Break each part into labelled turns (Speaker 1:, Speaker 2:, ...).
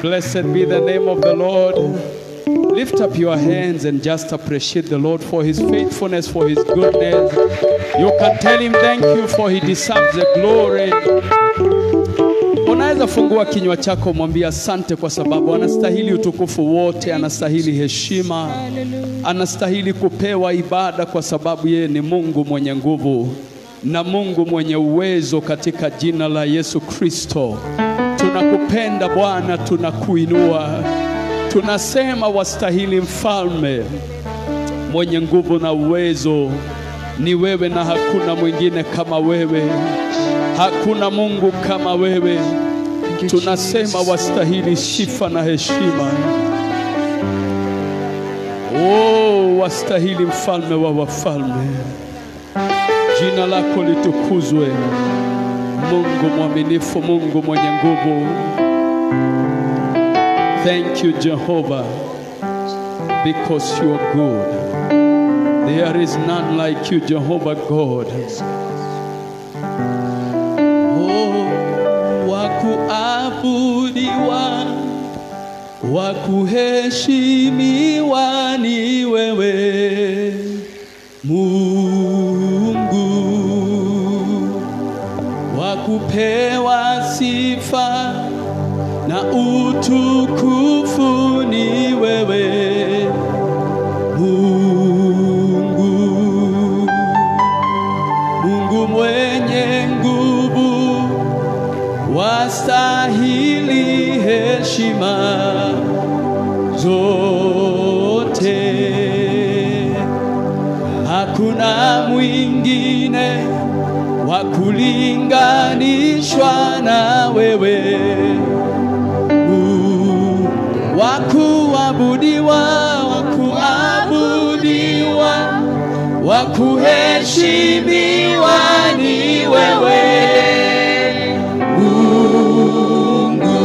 Speaker 1: Blessed be the name of the Lord. Lift up your hands and just appreciate the Lord for his faithfulness, for his goodness. You can tell him thank you for he deserves the glory. Unaweza fungua kinywa chako mwambie asante kwa sababu anastahili utukufu wote, anastahili heshima, anastahili kupewa ibada kwa sababu yeye ni Mungu mwenye nguvu na Mungu mwenye uwezo katika jina la Yesu Kristo. Tunakupenda Bwana, tunakuinua. Tunasema wastahili mfalme mwenye nguvu na uwezo ni wewe na hakuna mwingine kama wewe. Hakuna Mungu kama wewe. Tunasema wastahili sifa na heshima. Oh, wastahili mfalme wa wafalme. Jina lako litukuzwe. Mungu mwaminifu, Mungu mwenye nguvu. Thank you, Jehovah, because you are good. There is none like you, Jehovah God. Wakuabudiwa, wakuheshimiwa ni wewe Mungu, wakupewa sifa na utukufu ni wewe Mungu, Mungu mwenye nguvu, wastahili heshima zote. Hakuna mwingine wa kulinganishwa na wewe, wakuabudiwa, wakuabudiwa, wakuheshimiwa ni wewe Mungu,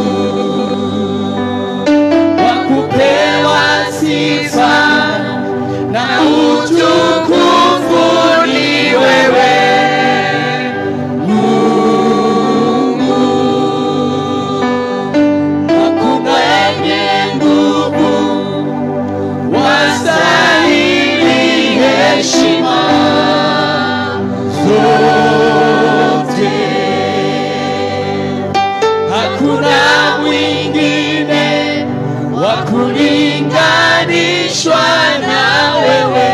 Speaker 1: wakupewa sifa na utukufu ni wewe Mungu, hakuna mwenye nguvu, wastahili heshima zote. Hakuna mwingine wa kulinganishwa na wewe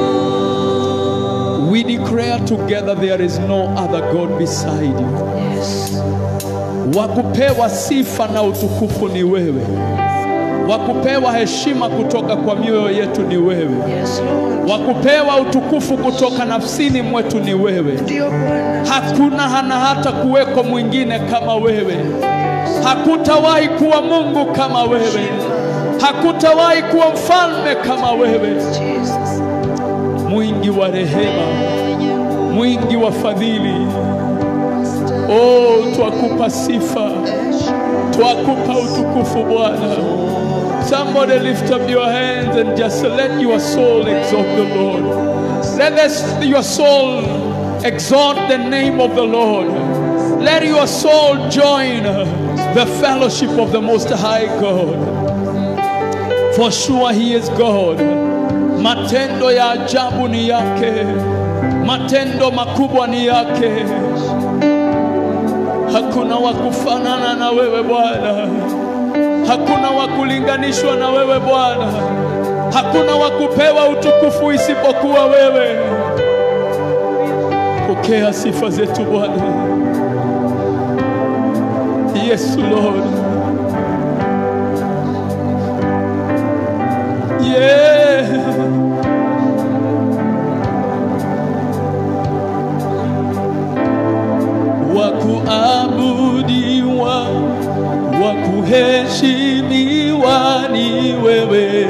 Speaker 1: Mungu. We declare together there is no other God beside you. Yes. Wakupewa sifa na utukufu ni wewe. Wakupewa heshima kutoka kwa mioyo yetu ni wewe. Yes, Lord. Wakupewa utukufu kutoka nafsini mwetu ni wewe. Hakuna hana hata kuweko mwingine kama wewe. Hakutawahi kuwa Mungu kama wewe. Hakutawahi kuwa mfalme kama wewe. Mwingi wa rehema, mwingi wa fadhili. Oh, twakupa sifa, twakupa utukufu Bwana. Somebody lift up your hands and just let your soul exalt the Lord. Let your soul exalt the name of the Lord. Let your soul join the fellowship of the Most High God. For sure he is God. Matendo ya ajabu ni yake. Matendo makubwa ni yake. Hakuna wakufanana na wewe Bwana. Hakuna wakulinganishwa na wewe Bwana. Hakuna wakupewa utukufu isipokuwa wewe. Pokea sifa zetu Bwana. Yes, Lord. Yeah. Wakuabudiwa, wakuheshimiwa ni wewe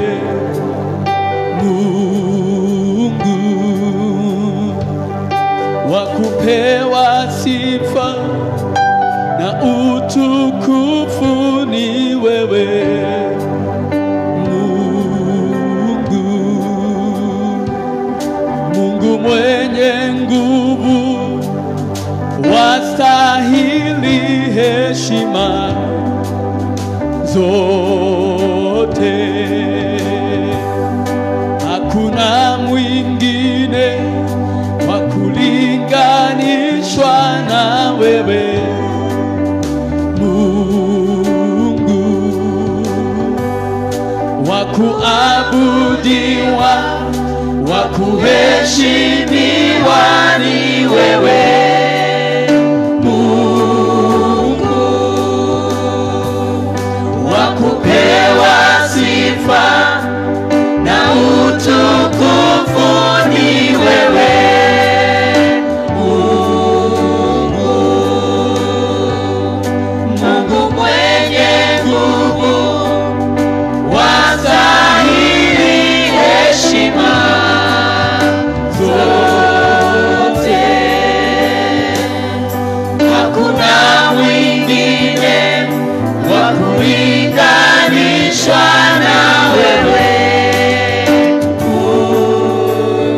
Speaker 1: Mungu, wakupewa sifa na utukufu ni wewe Mungu, Mungu mwenye nguvu, wastahili heshima zote. Hakuna mwingine wa kulinganishwa na wewe Mungu, wa kuabudiwa, wa kuheshimiwa ni wewe Mungu, wa kupewa sifa na utukufu ni wewe Mungu, Mungu mwenye nguvu, wastahili heshima zote. Hakuna mwingine wa kulinganishwa na wewe,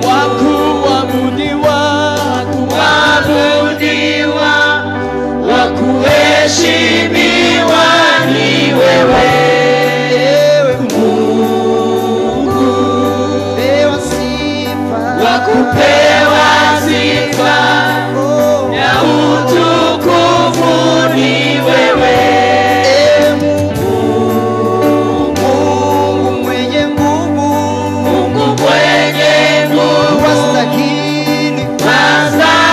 Speaker 1: wa kuabudiwa, wa kuheshimiwa ni wewe Mungu, wa kupewa sifa na utukufu ni wewe Mungu mwenye nguvu,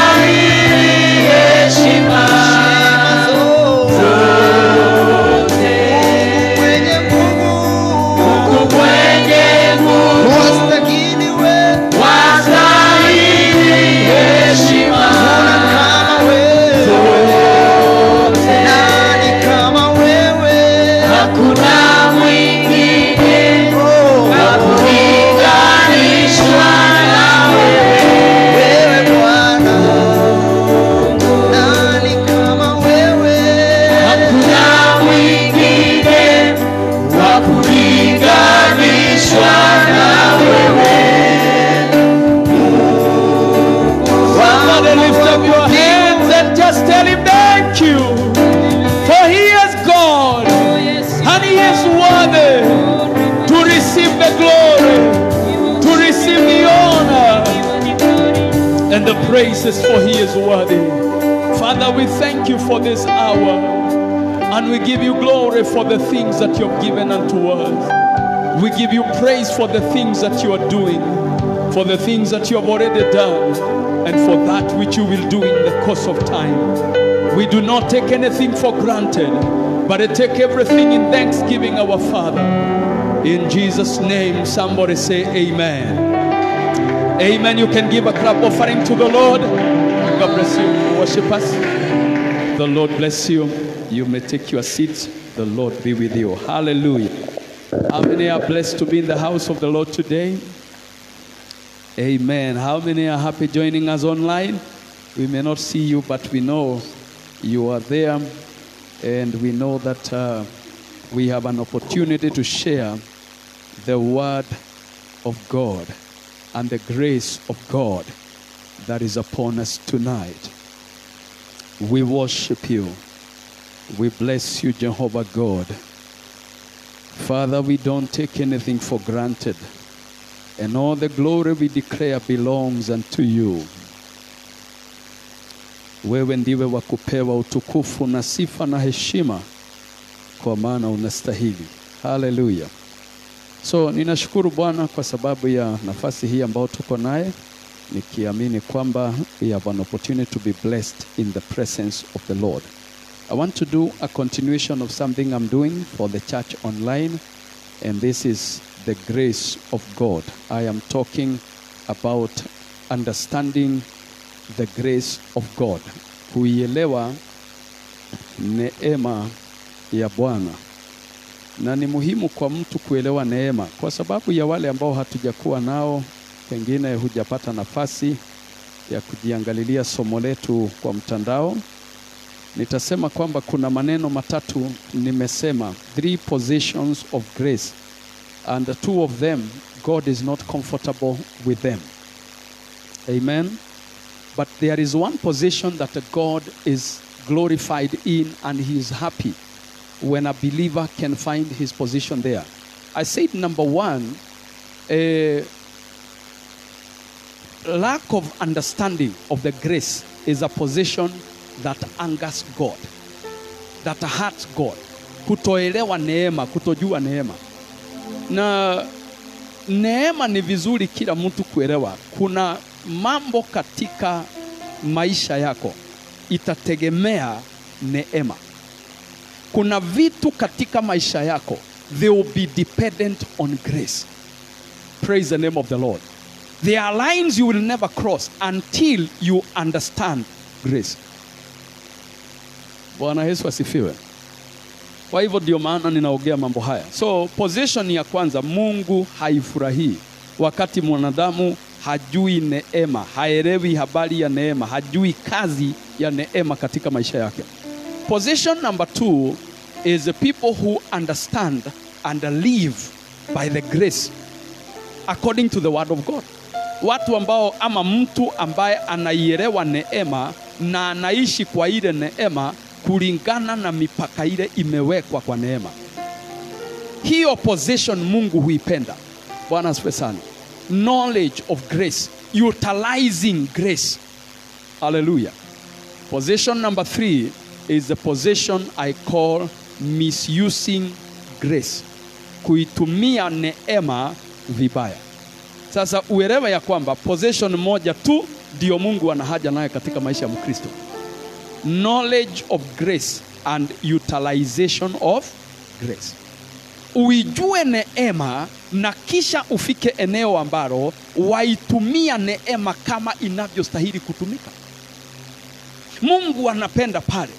Speaker 1: wastahili heshima zote. Mungu mwenye nguvu, wastahili heshima zote. Nani kama wewe? Hakuna mwingine wa kulinganishwa na wewe Bwana. Nani kama wewe? Hakuna mwingine wa kulinganishwa na wewe. Somebody lift up your hands and just tell him thank you, for he is God and he is worthy to receive the glory, to receive the honor and the praises, for he is worthy. Father, we thank you for this hour and we give you glory for the things that you have given unto us. We give you praise for the things that you are doing, for the things that you have already done, and for that which you will do in the course of time. We do not take anything for granted, but take everything in thanksgiving, our Father. In Jesus' name, somebody say amen. Amen. You can give a clap offering to the Lord. God bless you, worshipers. The Lord bless you. You may take your seats. The Lord be with you. Hallelujah. How many are blessed to be in the house of the Lord today? Amen. How many are happy joining us online? We may not see you, but we know you are there. And we know that we have an opportunity to share the word of God and the grace of God that is upon us tonight. We worship you. We bless you, Jehovah God. Father, we don't take anything for granted. And all the glory we declare belongs unto you. Wewe ndiwe wa kupewa utukufu na sifa na heshima, kwa maana unastahili. Hallelujah. So ninashukuru Bwana kwa sababu ya nafasi hii ambayo tuko naye, nikiamini kwamba we have an opportunity to be blessed in the presence of the Lord. I want to do a continuation of something I'm doing for the church online, and this is the grace of God. I am talking about understanding the grace of God. Kuielewa neema ya Bwana. Na ni muhimu kwa mtu kuelewa neema, kwa sababu ya wale ambao hatujakuwa nao, pengine hujapata nafasi ya kujiangalilia somo letu kwa mtandao. Nitasema kwamba kuna maneno matatu nimesema, 3 positions of grace, and 2 of them God is not comfortable with them. Amen. But there is one position that God is glorified in, and he is happy when a believer can find his position there. I said number one, lack of understanding of the grace is a position that angers God, that hurts God. Kutoelewa neema, kutojua neema. Na neema ni vizuri kila mtu kuelewa. Kuna mambo katika maisha yako itategemea neema. Kuna vitu katika maisha yako, they will be dependent on grace. Praise the name of the Lord. There are lines you will never cross until you understand grace. Bwana Yesu asifiwe. Kwa hivyo ndio maana ninaongea mambo haya. So position ya kwanza, Mungu haifurahii wakati mwanadamu hajui neema, haelewi habari ya neema, hajui kazi ya neema katika maisha yake. Position number 2 is the people who understand and live by the grace according to the word of God. Watu ambao, ama mtu ambaye anaielewa neema na anaishi kwa ile neema kulingana na mipaka ile imewekwa kwa neema. Hiyo position Mungu huipenda. Bwana asifiwe sana. Knowledge of grace, utilizing grace. Hallelujah. Position number 3 is the position I call misusing grace. Kuitumia neema vibaya. Sasa uelewe ya kwamba position moja tu ndio Mungu ana haja nayo katika maisha ya Mkristo. Knowledge of grace and utilization of grace. Uijue neema na kisha ufike eneo ambalo waitumia neema kama inavyostahili kutumika. Mungu anapenda pale.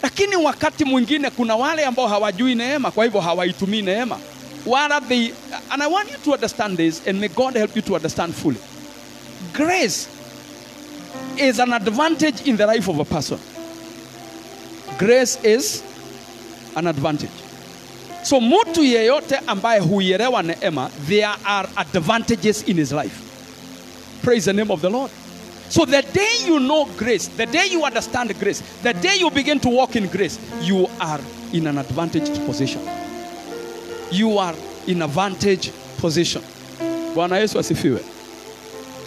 Speaker 1: Lakini wakati mwingine kuna wale ambao hawajui neema, kwa hivyo hawaitumii neema. What are they? And I want you to understand this, and may God help you to understand fully. Grace is an advantage in the life of a person. Grace is an advantage. So mtu yeyote ambaye huielewa neema, there are advantages in his life. Praise the name of the Lord. So the day you know grace, the day you understand grace, the day you begin to walk in grace, you are in an advantaged position. You are in a vantage position. Bwana Yesu asifiwe.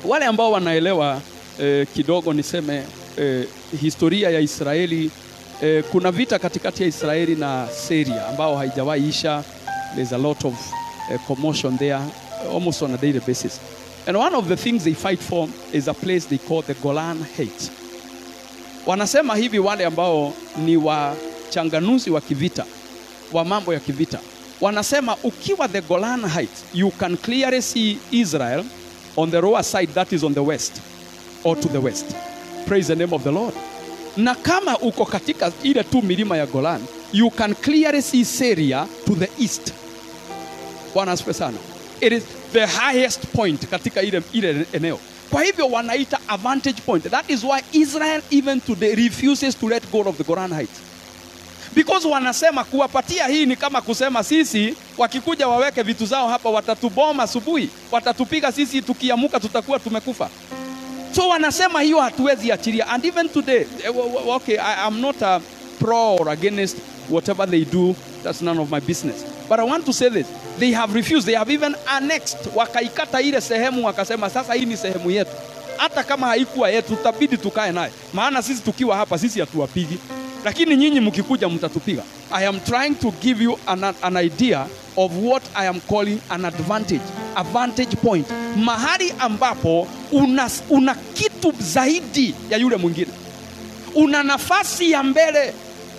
Speaker 1: Wale ambao wanaelewa kidogo niseme historia ya Israeli, kuna vita katikati ya Israeli na Syria ambao haijawahi isha. There's a lot of commotion there almost on a daily basis. And one of the things they fight for is a place they call the Golan Heights. Wanasema hivi wale ambao ni wachanganuzi wa kivita, wa mambo ya kivita. Wanasema ukiwa the Golan Heights, you can clearly see Israel on the lower side, that is on the west or to the west. Praise the name of the Lord. Na kama uko katika ile tu milima ya Golan, you can clearly see Syria to the east. Bwana asifiwe sana. It is the highest point katika ile eneo. Kwa hivyo wanaita a vantage point. That is why Israel even today refuses to let go of the Golan Heights. Because wanasema kuwapatia hii ni kama kusema sisi wakikuja waweke vitu zao hapa watatuboma asubuhi, watatupiga sisi tukiamuka tutakuwa tumekufa. So wanasema hiyo hatuwezi achilia. And even today, okay, I'm not a pro or against whatever they do, that's none of my business. But I want to say this, they have refused, they have even annexed, wakaikata ile sehemu wakasema sasa hii ni sehemu yetu. Hata kama haikuwa yetu tutabidi tukae naye. Maana sisi tukiwa hapa sisi hatuwapigi. Lakini nyinyi mkikuja mtatupiga. I am trying to give you an idea of what I am calling an advantage. A vantage point. Mahali ambapo una kitu zaidi ya yule mwingine. Una nafasi ya mbele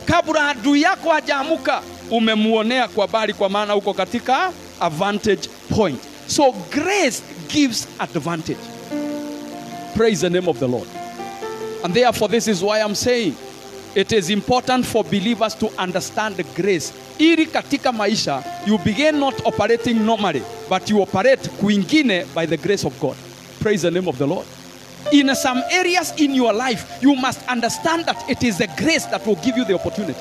Speaker 1: kabla adui yako hajaamuka. Umemuonea kwa bali kwa maana uko katika a vantage point. So grace gives advantage. Praise the name of the Lord. And therefore this is why I'm saying it is important for believers to understand the grace. Ili katika maisha, you begin not operating normally, but you operate kwingine by the grace of God. Praise the name of the Lord. In some areas in your life, you must understand that it is the grace that will give you the opportunity.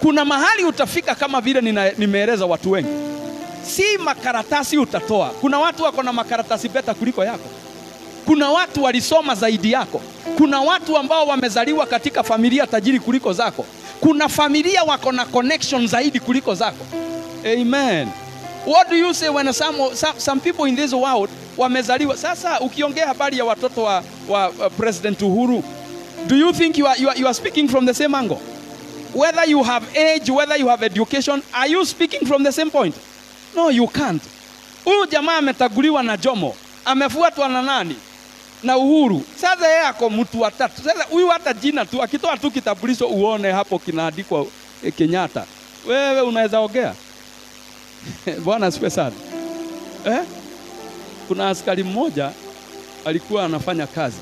Speaker 1: Kuna mahali utafika kama vile nimeeleza watu wengi. Si makaratasi utatoa. Kuna watu wako na makaratasi beta kuliko yako.
Speaker 2: Kuna watu walisoma zaidi yako. Kuna watu ambao wamezaliwa katika familia tajiri kuliko zako. Kuna familia wako na connection zaidi kuliko zako. Amen. What do you say when some people in this world wamezaliwa? Sasa ukiongea habari ya watoto wa President Uhuru, do you think you are speaking from the same angle? Whether you have age, whether you have education, are you speaking from the same point? No, you can't. Huyu jamaa ametaguliwa na Jomo, amefuatwa na nani? Na Uhuru. Sasa yeye ako mtu wa tatu. Sasa huyu hata jina tu akitoa tu kitambulisho uone hapo kinaandikwa Kenyatta. Wewe unaweza ongea? Bwana asifiwe sana. Kuna askari mmoja alikuwa anafanya kazi.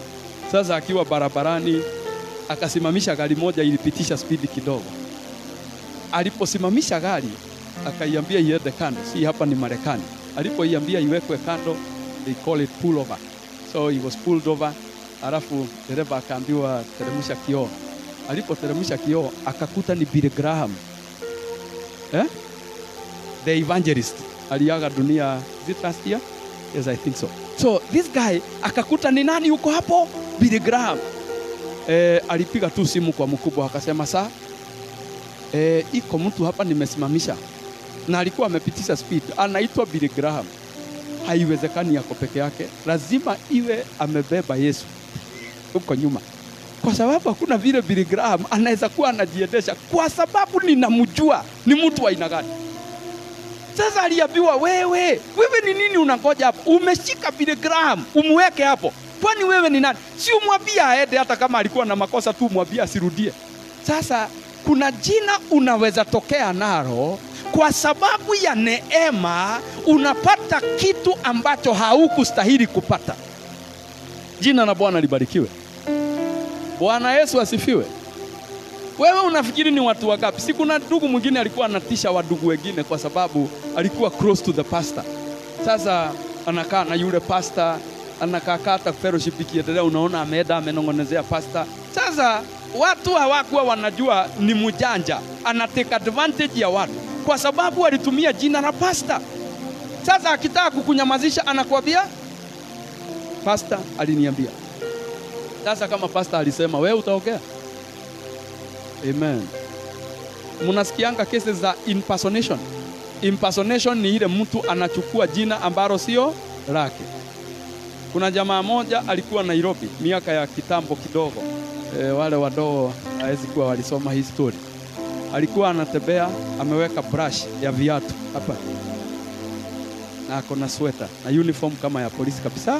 Speaker 2: Sasa akiwa barabarani akasimamisha gari moja ilipitisha spidi kidogo. Aliposimamisha gari akaiambia iende kando. Si hapa ni Marekani. Alipoiambia iwekwe kando, they call it pull over. So he was pulled over. Alafu dereva akaambiwa teremsha kioo. Alipoteremsha kioo akakuta ni Billy Graham. The evangelist. Aliaga dunia this last year? Yes, I think so. So this guy akakuta ni nani yuko hapo? Billy Graham. Alipiga tu simu kwa mkubwa akasema saa iko mtu hapa nimesimamisha. Na alikuwa amepitisha speed. Anaitwa Billy Graham. Haiwezekani yako peke yake. Lazima iwe amebeba Yesu huko nyuma. Kwa sababu hakuna vile Billy Graham anaweza kuwa anajiendesha kwa sababu ninamjua ni mtu wa aina gani. Sasa aliambiwa wewe ni nini unangoja hapo? Umeshika Billy Graham, umweke hapo. Kwani wewe ni nani? Si umwambie aende hata kama alikuwa na makosa tu umwambie asirudie. Sasa kuna jina unaweza tokea nalo kwa sababu ya neema unapata kitu ambacho haukustahili kupata. Jina la Bwana libarikiwe. Bwana Yesu asifiwe. Wewe unafikiri ni watu wangapi? Si kuna ndugu mwingine alikuwa anatisha wadugu wengine kwa sababu alikuwa close to the pastor. Sasa anakaa na yule pastor, anakaa hata fellowship ikiendelea unaona ameenda amenongonezea pastor. Sasa watu hawakuwa wanajua ni mjanja, anateka advantage ya watu kwa sababu alitumia jina la pastor. Sasa akitaka kukunyamazisha anakuambia pastor aliniambia. Sasa kama pastor alisema wewe utaongea? Amen. Mnasikianga cases za impersonation. Impersonation ni ile mtu anachukua jina ambalo sio lake. Kuna jamaa moja alikuwa Nairobi miaka ya kitambo kidogo. Wale wadogo hawezi kuwa walisoma hii story. Alikuwa anatembea ameweka brush ya viatu hapa. Na akona sweater na uniform kama ya polisi kabisa.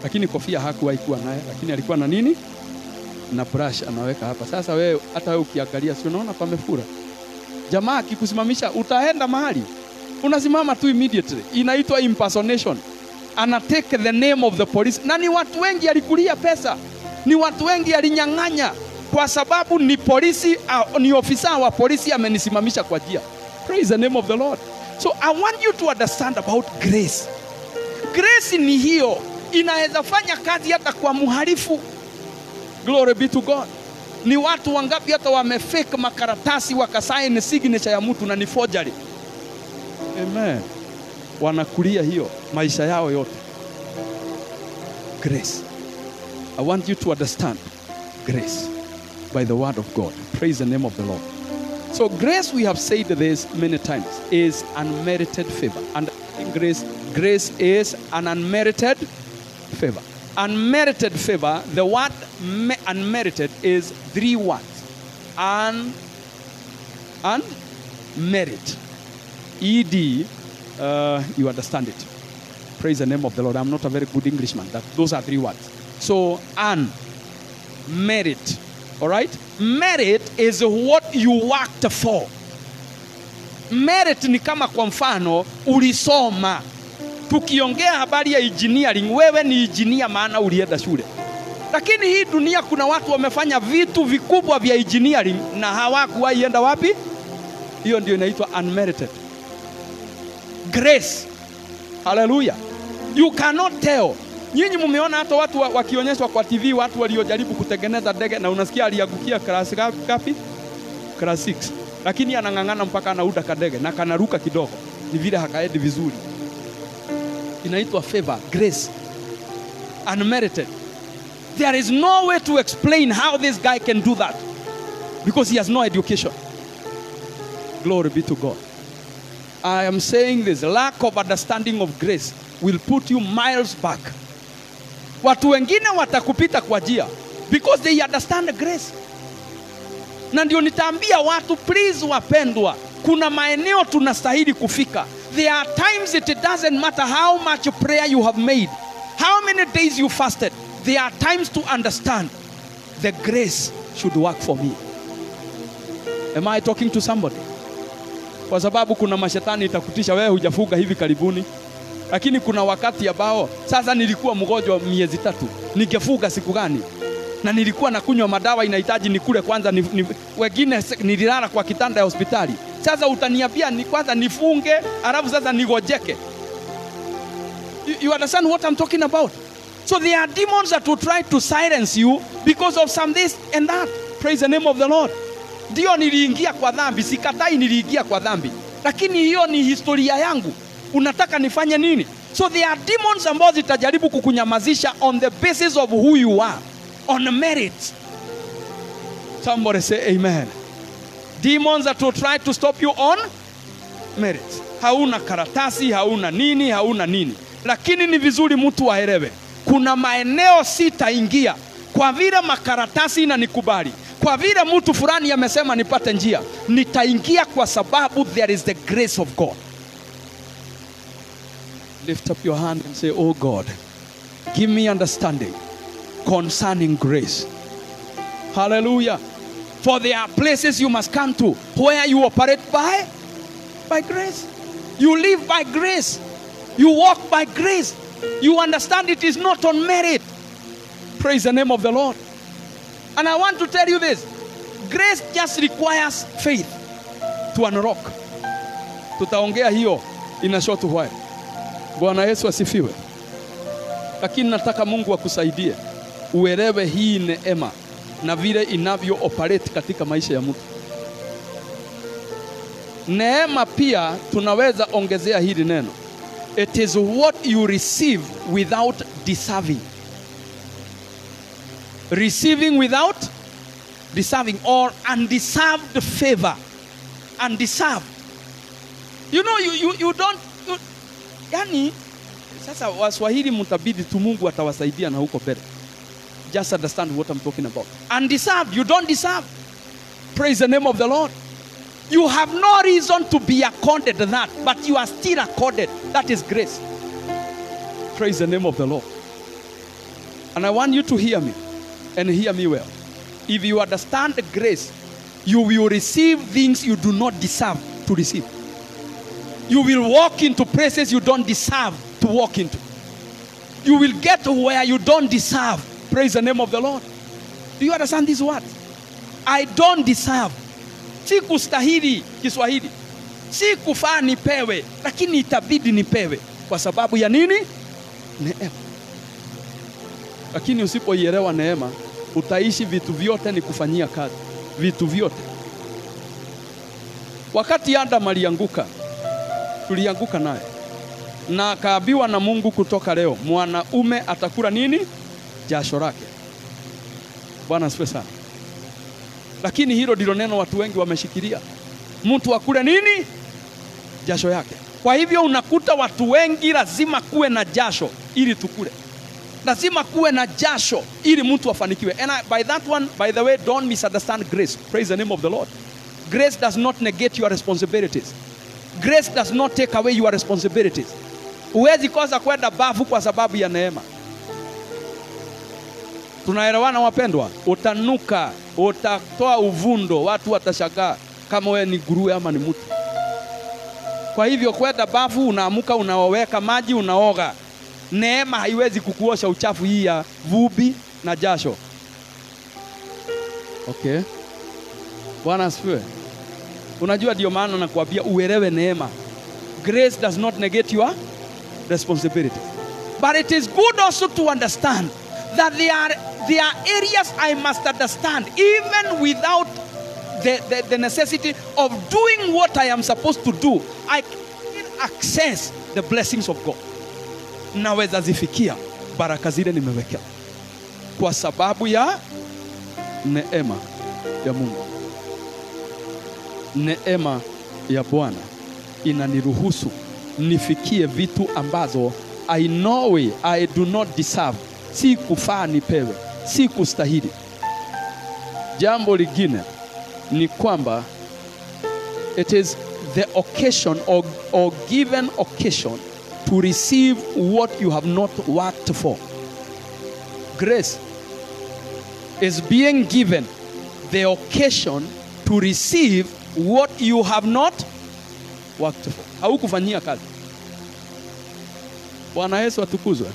Speaker 2: Lakini kofia hakuwahi kuwa naye, lakini alikuwa na nini? Na brush anaweka hapa. Sasa wewe hata wewe ukiangalia si unaona pamefura. Jamaa akikusimamisha utaenda mahali. Unasimama tu immediately. Inaitwa impersonation. Ana take the name of the police. Na ni watu wengi alikulia pesa. Ni watu wengi alinyang'anya kwa sababu ni polisi ni ofisa wa polisi amenisimamisha kwa njia. Praise the name of the Lord. So I want you to understand about grace. Grace ni hiyo inaweza fanya kazi hata kwa muhalifu. Glory be to God. Ni watu wangapi hata wamefake makaratasi wakasign signature ya mtu na ni forgery. Amen. Wanakulia hiyo maisha yao yote. Grace. I want you to understand grace by the word of God. Praise the name of the Lord. So grace, we have said this many times, is unmerited favor. And grace is an unmerited favor. Unmerited favor, the word unmerited is 3 words. Merit. ED, you understand it. Praise the name of the Lord. I'm not a very good Englishman. Those are 3 words. So, merit. All right? Merit is what you worked for. Merit ni kama kwa mfano ulisoma. Tukiongea habari ya engineering, wewe ni engineer maana ulienda shule. Lakini hii dunia kuna watu wamefanya vitu vikubwa vya engineering na hawakuwahi enda wapi? Hiyo ndio inaitwa unmerited. Grace. Hallelujah. You cannot tell. Nyinyi mmeona hata watu wakionyeshwa kwa TV watu waliojaribu kutengeneza ndege na unasikia aliangukia class ngapi? Class 6. Lakini anang'ang'ana mpaka anauda kadege na kanaruka kidogo. Ni vile hakaedi vizuri. Inaitwa favor, grace. unmerited. There is no way to explain how this guy can do that because he has no education. Glory be to God. I am saying this, lack of understanding of grace will put you miles back. Watu wengine watakupita kwa njia because they understand the grace. Na ndio nitaambia watu, please wapendwa, kuna maeneo tunastahili kufika. There are times it doesn't matter how much prayer you have made, how many days you fasted. There are times to understand the grace should work for me. Am I talking to somebody? Kwa sababu kuna mashetani itakutisha wewe hujafuga hivi karibuni. Lakini kuna wakati ambao sasa nilikuwa mgonjwa miezi 3. Ningefuga siku gani? Na nilikuwa nakunywa madawa inahitaji nikule kwanza wengine nililala kwa kitanda ya hospitali. Sasa utaniambia ni kwanza nifunge alafu sasa nigojeke. You understand what I'm talking about? So there are demons that will try to silence you because of some this and that. Praise the name of the Lord. Ndio niliingia kwa dhambi, sikatai niliingia kwa dhambi. Lakini hiyo ni historia yangu. Unataka nifanye nini? So there are demons ambao zitajaribu kukunyamazisha on the basis of who you are, on merit. Somebody say amen. Demons that will try to stop you on merit. Hauna karatasi, hauna nini. Lakini ni vizuri mtu aelewe. Kuna maeneo sitaingia kwa vile makaratasi inanikubali. Kwa vile mtu fulani amesema nipate njia, nitaingia kwa sababu there is the grace of God. Lift up your hand and say, oh God, give me understanding concerning grace. Hallelujah. For there are places you must come to where you operate by grace. You live by grace. You walk by grace. You understand it is not on merit. Praise the name of the Lord. And I want to tell you this. Grace just requires faith to unlock. Tutaongea hiyo in a short while. Bwana Yesu asifiwe. Lakini nataka Mungu akusaidie uelewe hii neema na vile inavyo operate katika maisha ya mtu. Neema pia tunaweza ongezea hili neno. It is what you receive without deserving. Receiving without deserving, or undeserved favor. Undeserved. You know, you don't. Yani, sasa Waswahili mtabidi tu Mungu atawasaidia na huko mbele. Just understand what I'm talking about. Undeserved, you don't deserve. Praise the name of the Lord. You have no reason to be accorded that, but you are still accorded. That is grace. Praise the name of the Lord. And I want you to hear me, and hear me well. If you understand the grace, you will receive things you do not deserve to receive. You will walk into places you don't deserve to walk into. You will get to where you don't deserve. Praise the name of the Lord. Do you understand this word? I don't deserve. Si kustahili Kiswahili. Si kufaa nipewe, lakini itabidi nipewe. Kwa sababu ya nini? Neema. Lakini usipoielewa neema, utaishi vitu vyote ni kufanyia kazi. Vitu vyote. Wakati Adam alianguka, tulianguka naye. Na akaambiwa na Mungu kutoka leo, mwanaume atakula nini? Jasho lake. Bwana asifiwe sana. Lakini hilo ndilo neno watu wengi wameshikilia. Mtu akule nini? Jasho yake. Kwa hivyo unakuta watu wengi lazima kuwe na jasho ili tukule. Lazima kuwe na jasho ili mtu afanikiwe. And by that one, by the way, don't misunderstand grace. Praise the name of the Lord. Grace does not negate your responsibilities. Grace does not take away your responsibilities. Huwezi kosa kwenda bafu kwa sababu ya neema. Tunaelewana wapendwa? Utanuka, utatoa uvundo, watu watashangaa kama wewe ni nguruwe ama ni mtu. Kwa hivyo kwenda bafu, unaamuka, unaoweka maji, unaoga. Neema haiwezi kukuosha uchafu hii ya vumbi na jasho. Okay. Bwana asifiwe. Unajua ndio maana nakuambia uelewe neema. Grace does not negate your responsibility. But it is good also to understand that there are areas I must understand even without the necessity of doing what I am supposed to do. I can access the blessings of God. Naweza zifikia baraka zile nimewekewa kwa sababu ya neema ya Mungu. Neema ya Bwana inaniruhusu nifikie vitu ambazo I know I do not deserve. Si kufaa nipewe, si kustahili. Jambo lingine ni kwamba it is the occasion or given occasion to receive what you have not worked for. Grace is being given the occasion to receive what you have not worked for. Haukufanyia kazi. Bwana Yesu atukuzwe.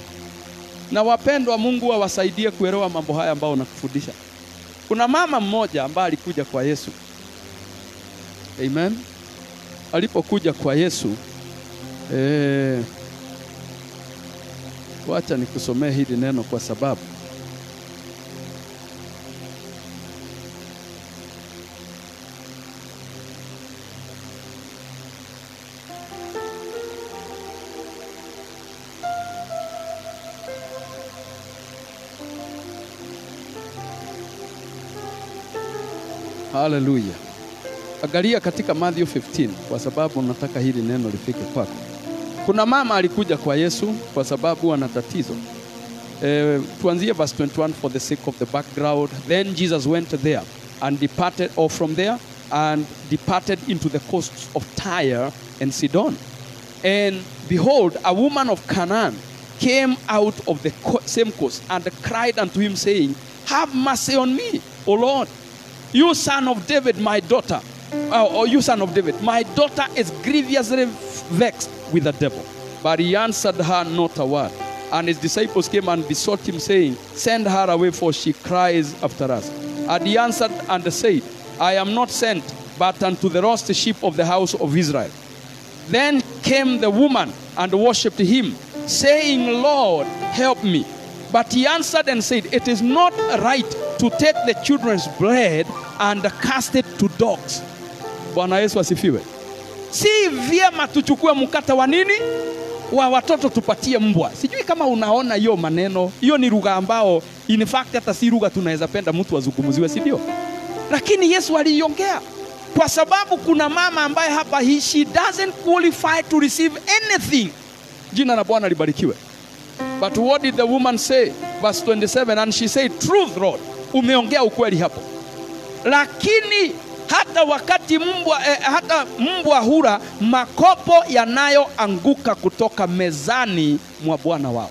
Speaker 2: Na wapendwa, Mungu awasaidie kuelewa mambo haya ambao nakufundisha. Kuna mama mmoja ambaye alikuja kwa Yesu. Amen. Alipokuja kwa Yesu, wacha nikusomee hili neno kwa sababu haleluya. Angalia katika Matthew 15 kwa sababu nataka hili neno lifike kwako. Kuna mama alikuja kwa Yesu kwa sababu ana tatizo. Tuanzie verse 21 for the sake of the background. Then Jesus went there and departed from there and departed into the coasts of Tyre and Sidon. And behold, a woman of Canaan came out of the same coast and cried unto him, saying, Have mercy on me, O Lord, you son of David, my daughter. You son of David, my daughter is grievously vexed with the devil. But he answered her not a word. And his disciples came and besought him, saying, Send her away, for she cries after us. And he answered and said, I am not sent, but unto the lost sheep of the house of Israel. Then came the woman and worshipped him, saying, Lord, help me. But he answered and said, It is not right to take the children's bread and cast it to dogs. Bwana Yesu asifiwe. Si vyema tuchukue mkate wa nini? Wa watoto tupatie mbwa. Sijui kama unaona hiyo maneno. Hiyo ni lugha ambao in fact hata si lugha tunaweza penda mtu azungumziwe, si ndio? Lakini Yesu aliongea kwa sababu kuna mama ambaye hapa she doesn't qualify to receive anything. Jina la Bwana libarikiwe. But what did the woman say? Verse 27, and she said, Truth, Lord. Umeongea ukweli hapo. Lakini hata wakati mbwa hula makopo yanayoanguka kutoka mezani mwa bwana wao.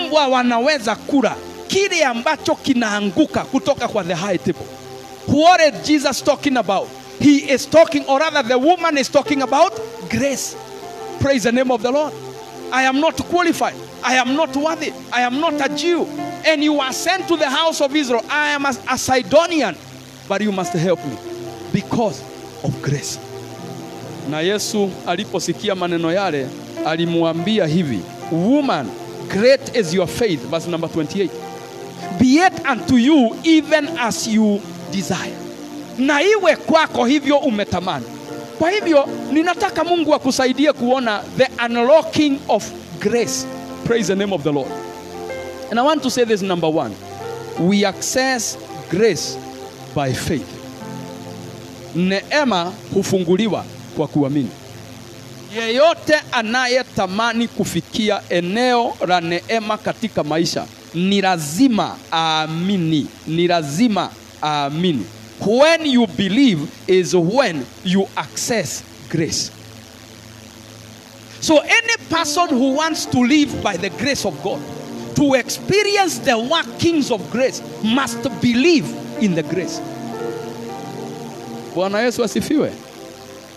Speaker 2: Mbwa wanaweza kula kile ambacho kinaanguka kutoka kwa the high table. What is Jesus talking about? He is talking, or rather the woman is talking about grace. Praise the name of the Lord. I am not qualified. I am not worthy. I am not a Jew. And you are sent to the house of Israel. I am a Sidonian. But you must help me because of grace. Na Yesu aliposikia maneno yale, alimuambia hivi, Woman, great is your faith. Verse number 28. Be it unto you even as you desire. Na iwe kwako hivyo umetamani. Kwa hivyo, ninataka Mungu akusaidie kuona the unlocking of grace. Praise the name of the Lord. And I want to say this, number one. We access grace by faith. Neema hufunguliwa kwa kuamini. Yeyote anayetamani kufikia eneo la neema katika maisha, ni lazima aamini. Ni lazima aamini. When you believe is when you access grace. So any person who wants to live by the grace of God, to experience the workings of grace, must believe in the grace. Bwana Yesu asifiwe.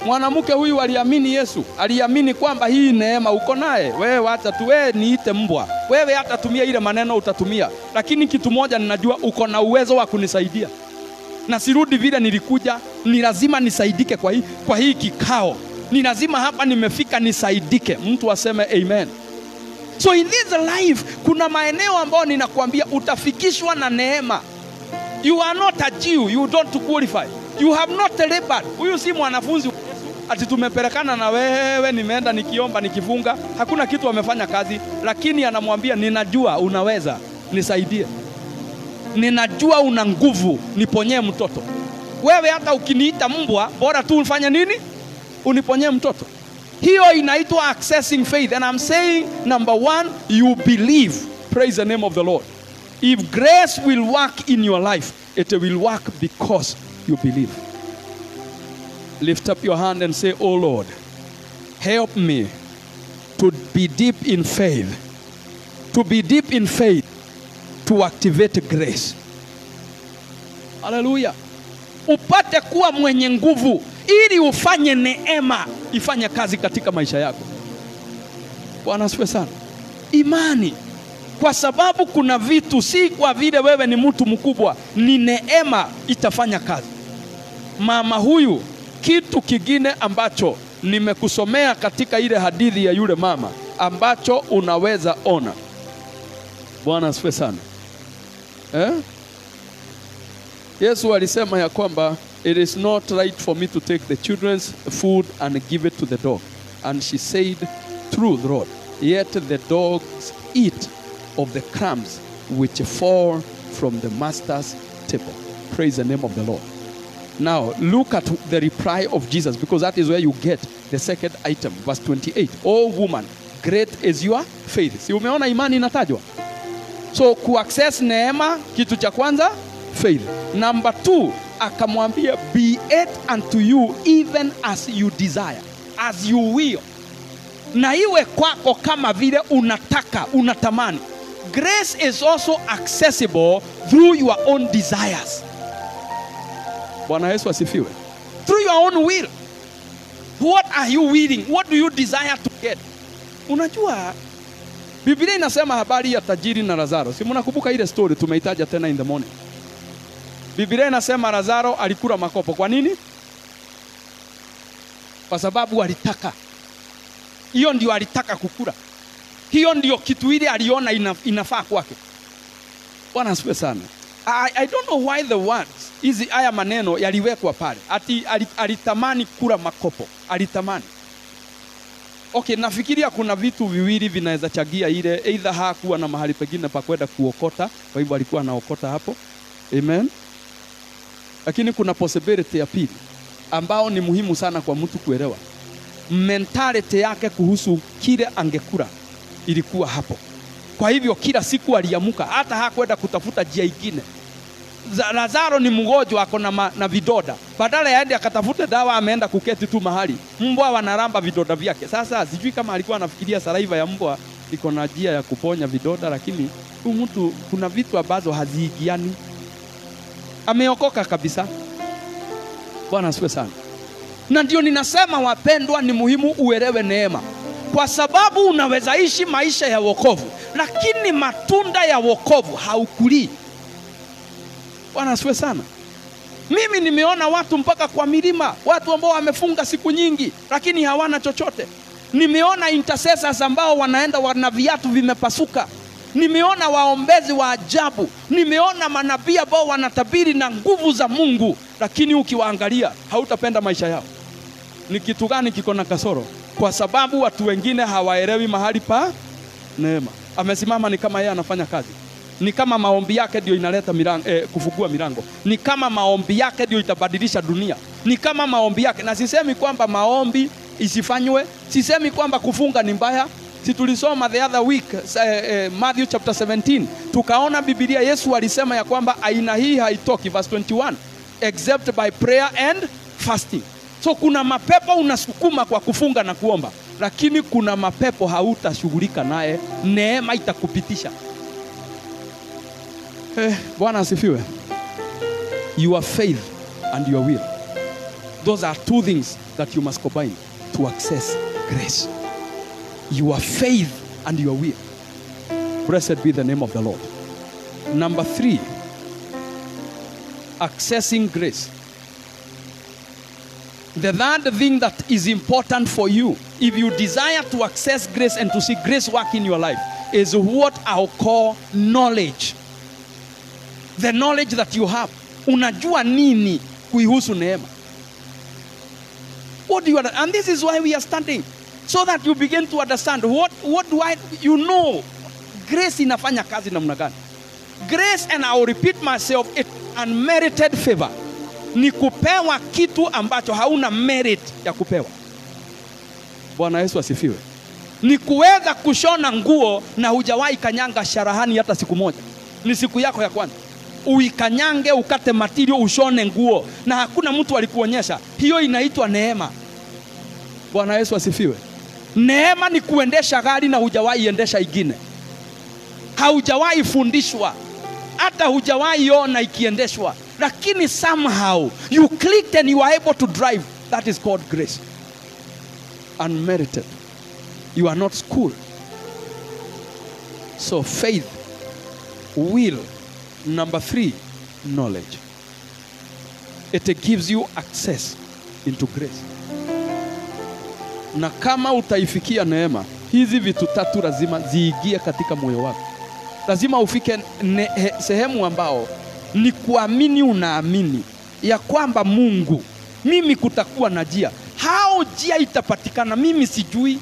Speaker 2: Mwanamke huyu aliamini Yesu. Aliamini kwamba hii neema uko naye. Wewe hata tu wewe niite mbwa. Wewe hata tumia ile maneno utatumia. Lakini kitu moja ninajua, uko na uwezo wa kunisaidia. Na sirudi vile nilikuja, ni lazima nisaidike kwa hii kikao. Ni lazima hapa nimefika nisaidike. Mtu aseme amen. So in this life kuna maeneo ambayo ninakwambia utafikishwa na neema. You are not a Jew, you don't qualify. You have not labored. Huyu si mwanafunzi wa Yesu. ati tumepelekana na wewe, nimeenda nikiomba nikifunga, hakuna kitu amefanya kazi, lakini anamwambia ninajua unaweza, nisaidie. Ninajua una nguvu, niponyee mtoto. Wewe hata ukiniita mbwa, bora tu ufanye nini? Uniponyee mtoto. Hiyo inaitwa accessing faith. And I'm saying, number one, you believe. Praise the name of the Lord. If grace will work in your life, it will work because you believe. Lift up your hand and say, oh Lord, help me to be deep in faith. To be deep in faith, to activate grace. Hallelujah. Upate kuwa mwenye nguvu ili ufanye neema ifanye kazi katika maisha yako. Bwana asifiwe sana. Imani. Kwa sababu kuna vitu, si kwa vile wewe ni mtu mkubwa, ni neema itafanya kazi. Mama huyu, kitu kingine ambacho nimekusomea katika ile hadithi ya yule mama, ambacho unaweza ona. Bwana asifiwe sana. Yesu alisema ya kwamba it is not right for me to take the children's food and give it to the dog. And she said, true, Lord, yet the dogs eat of the crumbs which fall from the master's table. Praise the name of the Lord. Now, look at the reply of Jesus, because that is where you get the second item, verse 28. Oh woman, great is your faith. Si umeona imani inatajwa? So, kuaccess neema, kitu cha kwanza, faith. Number 2, akamwambia, be it unto you even as you desire, as you will. Na iwe kwako kama vile unataka, unatamani. Grace is also accessible through your own desires. Bwana Yesu asifiwe. Through your own will. What are you willing? What do you desire to get? Unajua, Biblia inasema habari ya tajiri na Lazaro. Si mnakumbuka ile story tumeitaja tena in the morning. Biblia inasema Lazaro alikula makopo. Kwa nini? Kwa sababu alitaka. Hiyo ndio alitaka kukula. Hiyo ndio kitu ile aliona inafaa kwake. Bwana asifiwe sana. I don't know why the words hizi haya maneno yaliwekwa pale. Ati alitamani kula makopo. Alitamani. Okay, nafikiria kuna vitu viwili vinaweza chagia ile, either hakuwa na mahali pengine pa kwenda kuokota, kwa hivyo alikuwa anaokota hapo. Amen. Lakini kuna possibility ya pili ambao ni muhimu sana kwa mtu kuelewa. Mentality yake kuhusu kile angekula ilikuwa hapo. Kwa hivyo kila siku aliamuka, hata hakwenda kutafuta njia nyingine. Lazaro ni mgonjwa, ako na vidoda. Badala ya aende akatafute dawa, ameenda kuketi tu mahali. Mbwa wanaramba vidoda vyake. Sasa sijui kama alikuwa anafikiria saliva ya mbwa iko na njia ya kuponya vidoda, lakini huyu mtu kuna vitu ambazo haziigiani. Ameokoka kabisa. Bwana asifiwe sana. Na ndio ninasema wapendwa, ni muhimu uelewe neema. Kwa sababu unaweza ishi maisha ya wokovu, lakini matunda ya wokovu haukulii. Bwana asifiwe sana. Mimi nimeona watu mpaka kwa milima, watu ambao wamefunga siku nyingi lakini hawana chochote. Nimeona intercessors ambao wanaenda wana viatu vimepasuka. Nimeona waombezi wa ajabu. Nimeona manabii ambao wanatabiri na nguvu za Mungu, lakini ukiwaangalia hautapenda maisha yao. Ni kitu gani kiko na kasoro? Kwa sababu watu wengine hawaelewi mahali pa neema. Amesimama ni kama yeye anafanya kazi. Ni kama maombi yake ndio inaleta milango, kufungua milango. Ni kama maombi yake ndio itabadilisha dunia. Ni kama maombi yake. Na sisemi kwamba maombi isifanywe, sisemi kwamba kufunga ni mbaya. Si tulisoma the other week Matthew chapter 17, tukaona Biblia Yesu alisema ya kwamba aina hii haitoki, verse 21, except by prayer and fasting. So kuna mapepo unasukuma kwa kufunga na kuomba, lakini kuna mapepo hautashughulika naye, neema itakupitisha. Bwana asifiwe. Your faith and your will, those are two things that you must combine to access grace. Your faith and your will. Blessed be the name of the Lord. Number 3, accessing grace. The third thing that is important for you, if you desire to access grace and to see grace work in your life, is what I'll call knowledge. The knowledge that you have. Unajua nini kuihusu neema? What do you understand? And this is why we are standing. So that you begin to understand what do I, you know, grace inafanya kazi namna gani. Grace, and I will repeat myself, it's unmerited favor. Ni kupewa kitu ambacho hauna merit ya kupewa. Bwana Yesu asifiwe. Ni kuweza kushona nguo na hujawahi kanyanga sharahani hata siku moja. Ni siku yako ya kwanza. Uikanyange, ukate material, ushone nguo na hakuna mtu alikuonyesha. Hiyo inaitwa neema. Bwana Yesu asifiwe. Neema ni kuendesha gari na hujawahi endesha ingine. Haujawahi fundishwa. Hata hujawahi ona ikiendeshwa. Lakini somehow you clicked and you are able to drive. That is called grace. Unmerited. You are not schooled. So faith, will. Number 3, knowledge. It gives you access into grace. Na kama utaifikia neema, hizi vitu tatu lazima ziingie katika moyo wako. Lazima ufike sehemu ambao ni kuamini, unaamini ya kwamba Mungu, mimi kutakuwa na njia. Hao njia itapatikana, mimi sijui.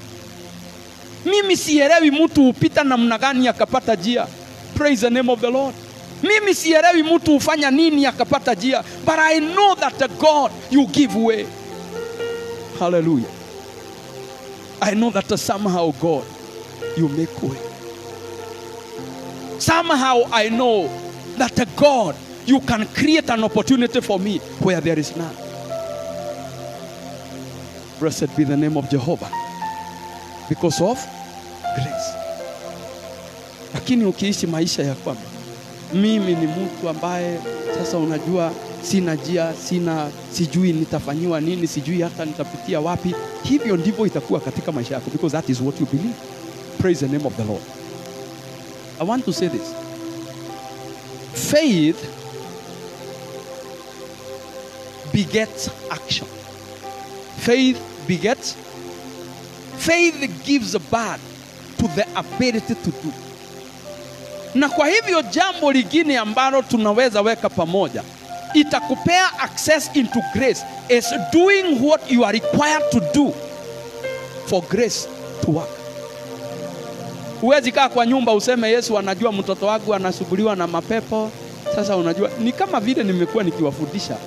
Speaker 2: Mimi sielewi mtu upita namna gani akapata njia. Praise the name of the Lord. Mimi sielewi mtu ufanya nini akapata njia. But I know that the God, you give way. Hallelujah. I know that somehow God, you make way. Somehow I know that God, you can create an opportunity for me where there is none. Blessed be the name of Jehovah. Because of grace. Lakini ukiishi maisha ya kwamba mimi ni mtu ambaye sasa unajua sina njia, sijui nitafanyiwa nini, sijui hata nitapitia wapi, hivyo ndivyo itakuwa katika maisha yako, because that is what you believe. Praise the name of the Lord. I want to say this. Faith begets action. Faith begets. Faith gives birth to the ability to do. Na kwa hivyo jambo lingine ambalo tunaweza weka pamoja, itakupea access into grace, is doing what you are required to do for grace to work. Huwezi kaa kwa nyumba useme Yesu anajua mtoto wangu anasumbuliwa na mapepo. Sasa unajua, ni kama vile nimekuwa nikiwafundisha.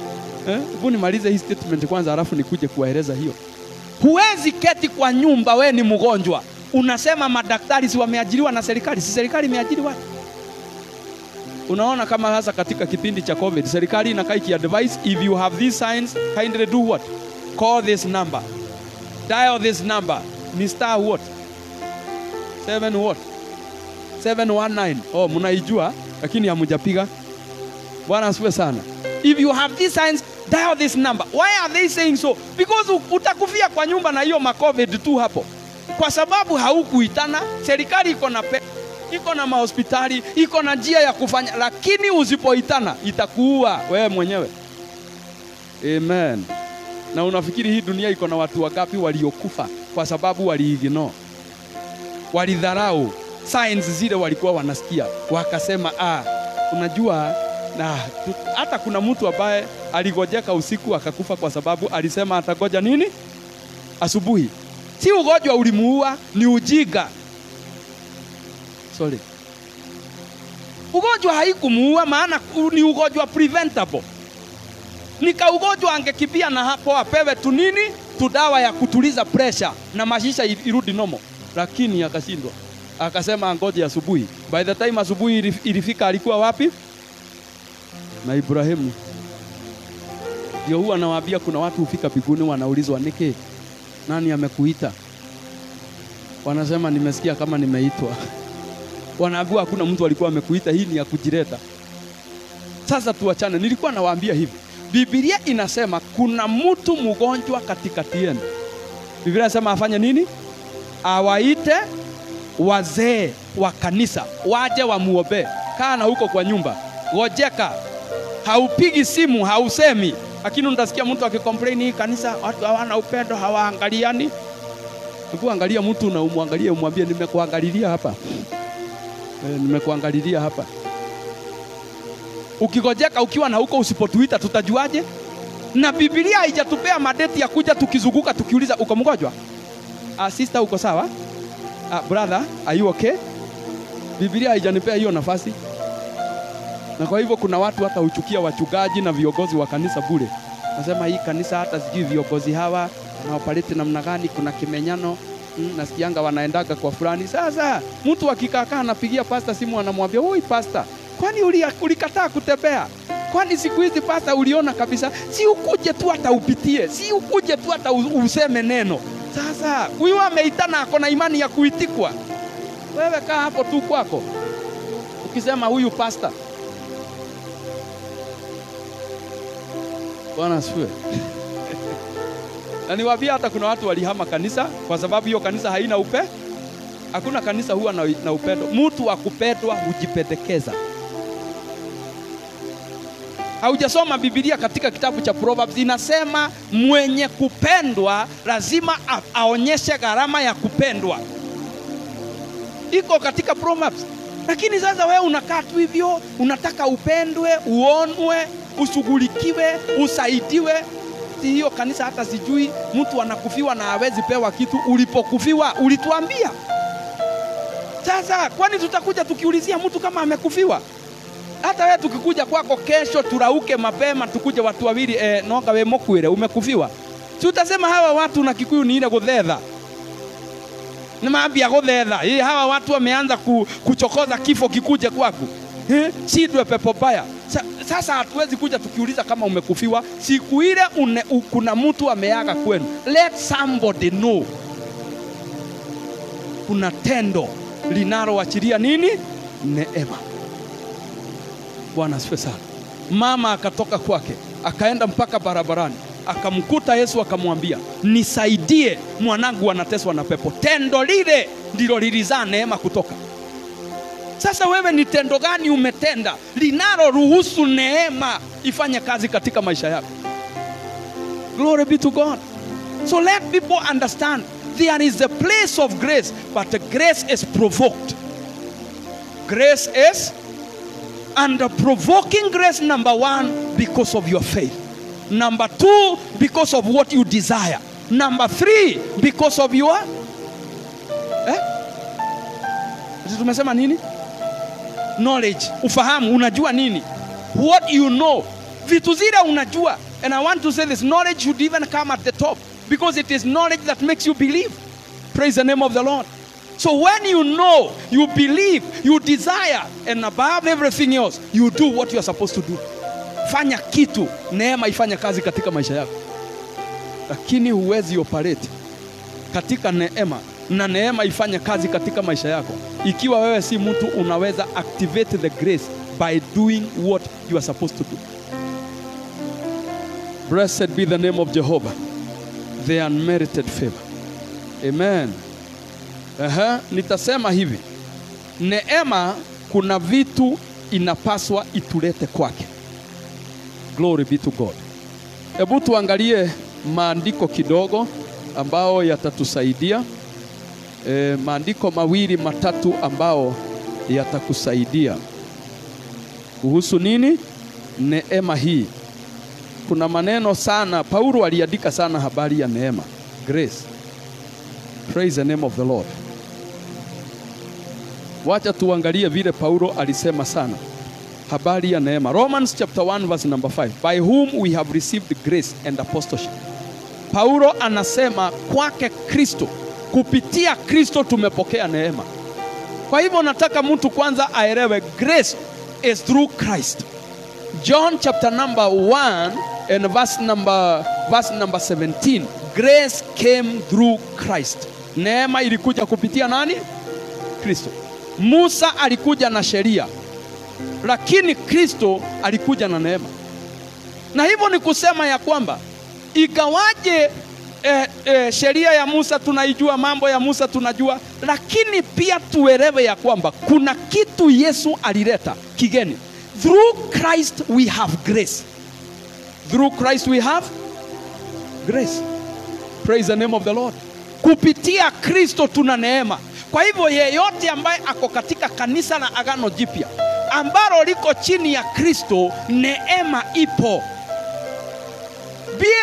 Speaker 2: Hebu nimalize hii statement kwanza alafu nikuje kuwaeleza hiyo. Huwezi keti kwa nyumba we ni mgonjwa. Unasema madaktari si wameajiriwa na serikali. Si serikali imeajiri watu. Unaona kama hasa katika kipindi cha COVID, serikali inakaa ikiadvise, if you have these signs, kindly do what? Call this number. Dial this number. Ni star what? 7 what? 719. Oh, mnaijua lakini hamujapiga. Bwana asifiwe sana. If you have these signs, dial this number. Why are they saying so? Because utakufia kwa nyumba na hiyo COVID tu hapo. Kwa sababu haukuitana, serikali iko na iko na mahospitali, iko na njia ya kufanya, lakini usipoitana itakuua wewe mwenyewe. Amen. Na unafikiri hii dunia iko na watu wangapi waliokufa kwa sababu waliignore, walidharau signs zile walikuwa wanasikia, wakasema unajua, na hata kuna mtu ambaye aligojeka usiku akakufa kwa sababu alisema atagoja nini asubuhi. Si ugonjwa ulimuua, ni ujinga. Sorry. Ugonjwa haikumuua, maana ni ugonjwa preventable. Nika ugonjwa angekimbia na hapo apewe tu nini, tu dawa ya kutuliza pressure na maisha irudi normal, lakini akashindwa. Akasema ngoje asubuhi. By the time asubuhi ilifika alikuwa wapi? Na Ibrahimu. Ndio huwa anawaambia kuna watu hufika mbinguni wanaulizwa niki nani amekuita? Wanasema nimesikia kama nimeitwa. Wanaambiwa hakuna mtu alikuwa amekuita, hii ni ya kujileta. Sasa tuachane, nilikuwa nawaambia hivi. Biblia inasema kuna mtu mgonjwa katikati yenu. Biblia inasema afanye nini? Awaite wazee wa kanisa waje wamuombe. Kaa na huko kwa nyumba, ngojeka. Haupigi simu, hausemi, lakini utasikia mtu akicomplain kanisa watu hawana upendo, hawaangaliani. Ukiangalia mtu na umwangalie, umwambie nimekuangalilia hapa. Nimekuangalilia hapa. Ukigojeka ukiwa na huko usipotuita tutajuaje? Na Biblia haijatupea madeti ya kuja tukizunguka tukiuliza uko mgonjwa? Sister uko sawa? Brother, are you okay? Biblia haijanipea hiyo nafasi. Na kwa hivyo kuna watu hata huchukia wachungaji na viongozi wa kanisa bure. Nasema hii kanisa hata sijui viongozi hawa na operate namna gani, kuna kimenyano. Nasikianga wanaendaga kwa fulani. Sasa mtu akikaa anapigia pastor simu anamwambia, "Oi pastor, kwani ulikataa kutembea? Kwani siku hizi pastor uliona kabisa, si ukuje tu hata upitie, si ukuje tu hata useme neno." Sasa huyu ameitana ako na imani ya kuitikwa. Wewe kaa hapo tu kwako. Ukisema huyu pastor. Bwana asifiwe. Na niwaambia hata kuna watu walihama kanisa kwa sababu hiyo kanisa haina upendo. Hakuna kanisa huwa na upendo. Mtu akupendwa hujipendekeza. Haujasoma Biblia katika kitabu cha Proverbs inasema mwenye kupendwa lazima aonyeshe gharama ya kupendwa. Iko katika Proverbs. Lakini sasa wewe unakaa tu hivyo, unataka upendwe, uonwe, ushughulikiwe, usaidiwe. Hiyo kanisa hata sijui mtu anakufiwa na hawezi pewa kitu. Ulipokufiwa ulituambia. Sasa kwani tutakuja tukiulizia mtu kama amekufiwa? Hata wewe tukikuja kwako kesho turauke mapema tukuje watu wawili noga we mokwire umekufiwa. Si utasema hawa watu na Kikuyu ni ile guthetha. Nimeambia guthetha. Hawa watu wameanza kuchokoza kifo kikuje kwako. Sidwe pepo baya. Sasa hatuwezi kuja tukiuliza kama umekufiwa. Siku ile kuna mtu ameaga kwenu. Let somebody know. Kuna tendo linaloachilia nini? Neema. Bwana asifiwe sana. Mama akatoka kwake, akaenda mpaka barabarani, akamkuta Yesu akamwambia, "Nisaidie, mwanangu anateswa na pepo." Tendo lile ndilo lilizaa neema kutoka. Sasa wewe ni tendo gani umetenda linalo ruhusu neema ifanye kazi katika maisha yako? Glory be to God. So let people understand there is a place of grace, but grace is provoked. Grace is under provoking grace, number 1, because of your faith. Number 2, because of what you desire. Number 3, because of your tumesema nini? Knowledge. Ufahamu, unajua nini? What you know. Vitu zile unajua. And I want to say this, knowledge should even come at the top, because it is knowledge that makes you believe. Praise the name of the Lord. So when you know, you believe, you desire, and above everything else, you do what you are supposed to do. Fanya kitu, neema ifanye kazi katika maisha yako. Lakini huwezi operate katika neema na neema ifanye kazi katika maisha yako ikiwa wewe si mtu unaweza activate the grace by doing what you are supposed to do. Blessed be the name of Jehovah, the unmerited favor. Amen. Nitasema hivi, neema kuna vitu inapaswa itulete kwake. Glory be to God. Hebu tuangalie maandiko kidogo ambao yatatusaidia. Maandiko mawili matatu ambao yatakusaidia kuhusu nini? Neema hii. Kuna maneno sana, Paulo aliandika sana habari ya neema, grace. Praise the name of the Lord. Wacha tuangalie vile Paulo alisema sana habari ya neema. Romans chapter 1 verse number 5. By whom we have received grace and apostleship. Paulo anasema kwake Kristo, kupitia Kristo tumepokea neema. Kwa hivyo nataka mtu kwanza aelewe grace is through Christ. John chapter number 1 and verse number 17. Grace came through Christ. Neema ilikuja kupitia nani? Kristo. Musa alikuja na sheria, lakini Kristo alikuja na neema. Na hivyo ni kusema ya kwamba ikawaje sheria ya Musa tunaijua, mambo ya Musa tunajua, lakini pia tuelewe ya kwamba kuna kitu Yesu alileta kigeni. Through Christ we have grace. Through Christ we have grace. Praise the name of the Lord. Kupitia Kristo tuna neema. Kwa hivyo yeyote ambaye ako katika kanisa la Agano Jipya ambalo liko chini ya Kristo, neema ipo.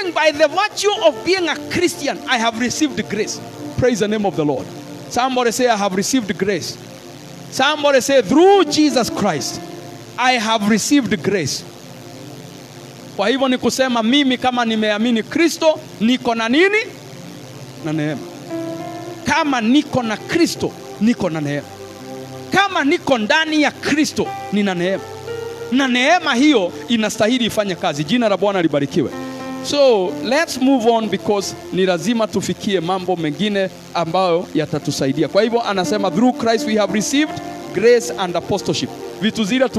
Speaker 2: saying by the virtue of being a Christian, I have received grace. Praise the name of the Lord. Somebody say, I have received grace. Somebody say, through Jesus Christ, I have received grace. Kwa hivyo ni kusema mimi kama nimeamini Kristo, niko na nini? Na neema. Kama niko na Kristo, niko na neema. Kama niko ndani ya Kristo, nina neema. Na neema hiyo inastahili ifanye kazi. Jina la Bwana libarikiwe. So let's move on because ni lazima tufikie mambo mengine ambayo yatatusaidia. Kwa hivyo anasema through Christ we have received grace and apostleship. Vitu zile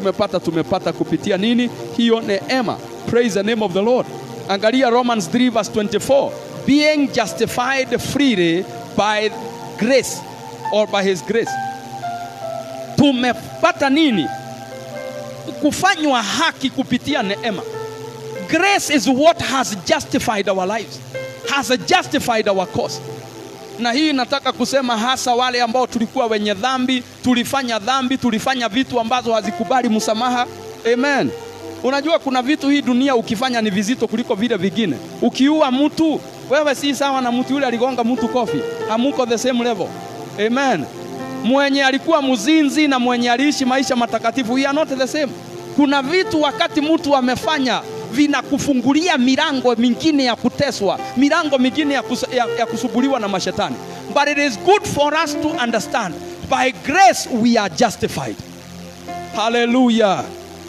Speaker 2: tumepata kupitia nini? Hiyo neema. Praise the name of the Lord. Angalia Romans 3 verse 24. Being justified freely by grace or by his grace. Tumepata nini? Kufanywa haki kupitia neema. Grace is what has justified our lives, has justified our cause. Na hii nataka kusema hasa wale ambao tulikuwa wenye dhambi, tulifanya vitu ambazo hazikubali msamaha. Amen. Unajua kuna vitu hii dunia ukifanya ni vizito kuliko vile vingine. Ukiua mtu, wewe si sawa na mtu yule aligonga mtu kofi. Hamuko the same level. Amen. Mwenye alikuwa mzinzi na mwenye aliishi maisha matakatifu, we are not the same. Kuna vitu wakati mtu amefanya vinakufungulia milango mingine ya kuteswa, milango mingine ya kusubuliwa na mashetani. But it is good for us to understand by grace we are justified. Hallelujah.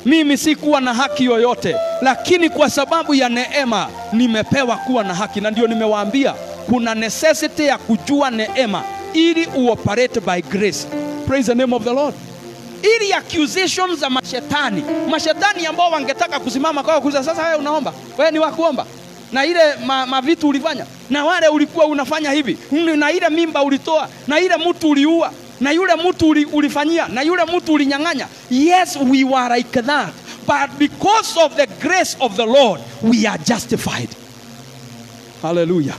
Speaker 2: Mimi sikuwa na haki yoyote, lakini kwa sababu ya neema nimepewa kuwa na haki. Na ndio nimewaambia kuna necessity ya kujua neema ili uoperate by grace. Praise the name of the Lord. Ili accusations za mashetani ambao wangetaka kusimama kwa kuuliza sasa wewe unaomba, wewe ni wa kuomba, na ile mavitu ulifanya, na wale ulikuwa unafanya hivi, na ile mimba ulitoa, na ile mtu uliua, na yule mtu ulifanyia, na yule mtu ulinyang'anya. Yes, we were like that, but because of the grace of the Lord we are justified. Hallelujah.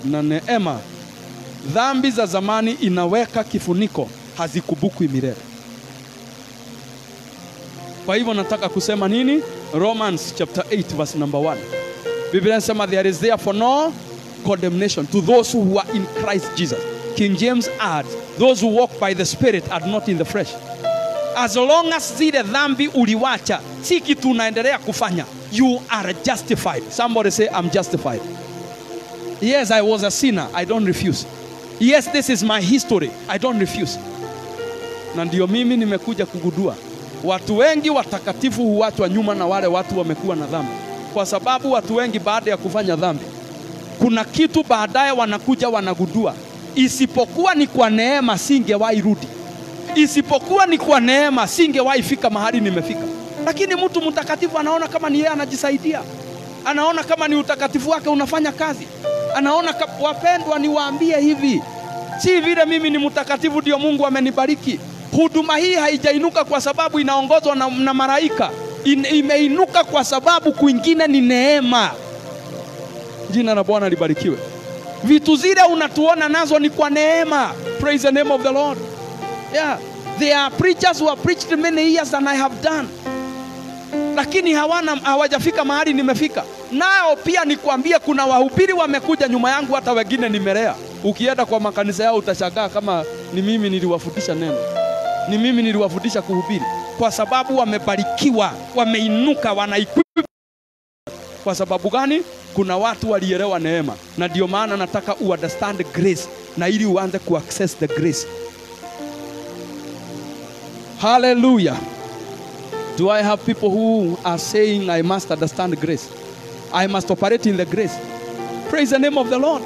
Speaker 2: Na neema, dhambi za zamani inaweka kifuniko, hazikumbukwi milele. Kwa hivyo nataka kusema nini? Romans chapter 8 verse number 1. Biblia inasema there is therefore no condemnation to those who are in Christ Jesus. King James adds, those who walk by the Spirit are not in the flesh. As long as zile dhambi uliwacha, si kitu unaendelea kufanya, you are justified. Somebody say, I'm justified. Yes, I was a sinner. I don't refuse. Yes, this is my history. I don't refuse. Na ndio mimi nimekuja kugundua watu wengi watakatifu huachwa nyuma na wale watu wamekuwa na dhambi. Kwa sababu watu wengi baada ya kufanya dhambi, kuna kitu baadaye wanakuja wanagundua, isipokuwa ni kwa neema singewahi rudi. Isipokuwa ni kwa neema singewahi fika mahali nimefika. Lakini mtu mtakatifu anaona kama ni yeye anajisaidia. Anaona kama ni utakatifu wake unafanya kazi. Anaona wapendwa, niwaambie hivi, si vile mimi ni mtakatifu ndio Mungu amenibariki. Huduma hii haijainuka kwa sababu inaongozwa na malaika. Imeinuka kwa sababu kwingine ni neema. Jina la Bwana libarikiwe. Vitu zile unatuona nazo ni kwa neema. Praise the name of the Lord. Yeah, there are preachers who have preached many years than I have done, lakini hawajafika mahali nimefika. Nao pia nikwambia kuna wahubiri wamekuja nyuma yangu, hata wengine nimelea. Ukienda kwa makanisa yao utashangaa kama ni mimi niliwafundisha neno, ni mimi niliwafundisha kuhubiri, kwa sababu wamebarikiwa, wameinuka, wanaikuwa. Kwa sababu gani? Kuna watu walielewa neema. Na ndio maana nataka understand grace, na ili uanze access the grace. Hallelujah. Do I have people who are saying I must understand grace? I must operate in the grace. Praise the name of the Lord.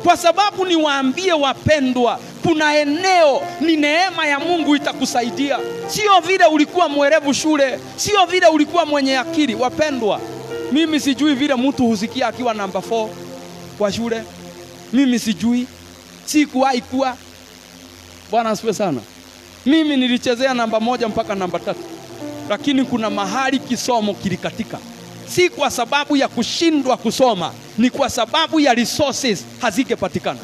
Speaker 2: Kwa sababu niwaambie wapendwa, kuna eneo ni neema ya Mungu itakusaidia. Sio vile ulikuwa mwerevu shule, sio vile ulikuwa mwenye akili. Wapendwa, mimi sijui vile mtu husikia akiwa namba 4 kwa shule. Mimi sijui. Sikuwahi kuwa. Bwana asifiwe sana. Mimi nilichezea namba 1 mpaka namba 3. Lakini kuna mahali kisomo kilikatika. Si kwa sababu ya kushindwa kusoma, ni kwa sababu ya resources hazikepatikana.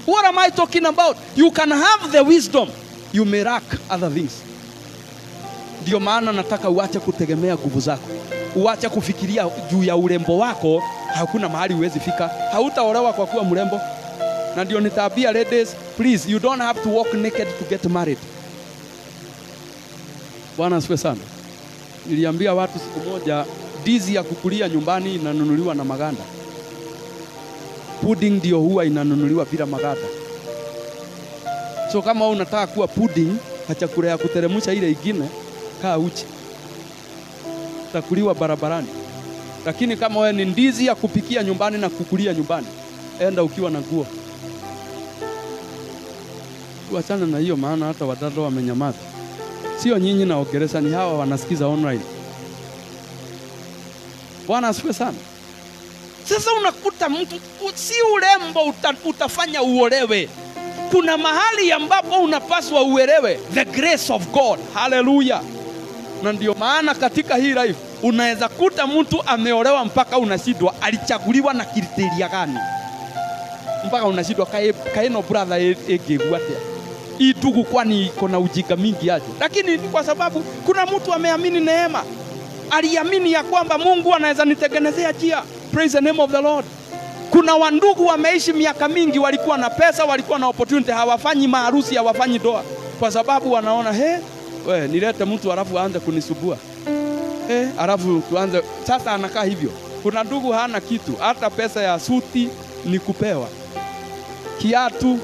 Speaker 2: What am I talking about? You can have the wisdom, you may lack other things. Ndio maana nataka uache kutegemea nguvu zako. uache kufikiria juu ya urembo wako, hakuna mahali uwezi fika. Hautaolewa kwa kuwa mrembo. Na ndio nitaambia ladies, please, you don't have to walk naked to get married. Bwana asifiwe sana. Niliambia watu siku moja, ndizi ya kukulia nyumbani inanunuliwa na maganda. Pudding ndio huwa inanunuliwa bila maganda. So kama unataka kuwa pudding, chakula ya kuteremsha ile ingine, kaa uchi. Utakuliwa barabarani. Lakini kama wewe ni ndizi ya kupikia nyumbani na kukulia nyumbani, enda ukiwa na nguo. Tuachana na hiyo, maana hata wadada wamenyamaza. Sio nyinyi na Ongereza, ni hawa wanasikiza online. Bwana asifiwe sana. Sasa unakuta mtu si urembo utafanya uolewe. Kuna mahali ambapo unapaswa uelewe the grace of God. Hallelujah. Na ndio maana katika hii life unaweza kuta mtu ameolewa mpaka unashindwa alichaguliwa na kriteria gani. Mpaka unashindwa kaeno brother egegwate. Hii tugu kwani kuna ujinga mingi aje. Lakini ni kwa sababu kuna mtu ameamini neema. Aliamini ya kwamba Mungu anaweza nitengenezea njia. Praise the name of the Lord. Kuna wandugu wameishi miaka mingi, walikuwa na pesa, walikuwa na opportunity, hawafanyi maharusi, hawafanyi doa. Kwa sababu wanaona, we nilete mtu alafu aanze kunisubua. Alafu tuanze, sasa anakaa hivyo. Kuna ndugu hana kitu, hata pesa ya suti ni kupewa. Kiatu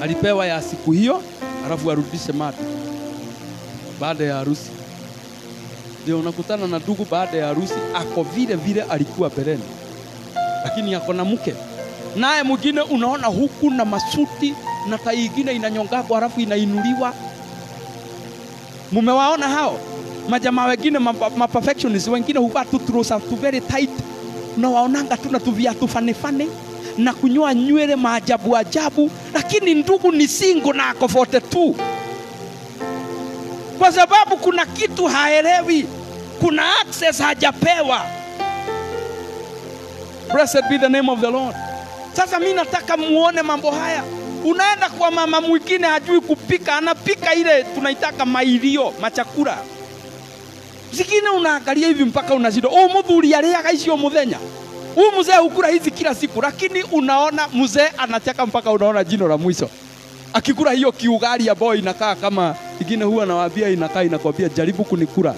Speaker 2: alipewa ya siku hiyo, alafu arudishe mata baada ya harusi. Ndio unakutana na ndugu baada ya harusi ako vile vile alikuwa beleni, lakini yako na mke. Naye mwingine unaona huku na masuti na tai ingine inanyongagwa alafu inainuliwa. Mumewaona hao? Majamaa wengine perfectionists, wengine huvaa tu trousers tu very tight. Unawaonanga tu na tu viatu fane na kunyoa nywele maajabu ajabu, lakini ndugu ni single na ako 42. Kwa sababu kuna kitu haelewi, kuna access hajapewa. Blessed be the name of the Lord. Sasa mimi nataka muone mambo haya. Unaenda kwa mama mwingine hajui kupika, anapika ile tunaitaka mairio, machakura. Zingine unaangalia hivi mpaka unashindwa, muthuri aliaga icio muthenya. Huyu mzee hukula hizi kila siku, lakini unaona mzee anacheka mpaka unaona jino la mwisho. Akikula hiyo kiugali ya boy inakaa kama ingine, huwa nawaambia inakwambia jaribu kunikula.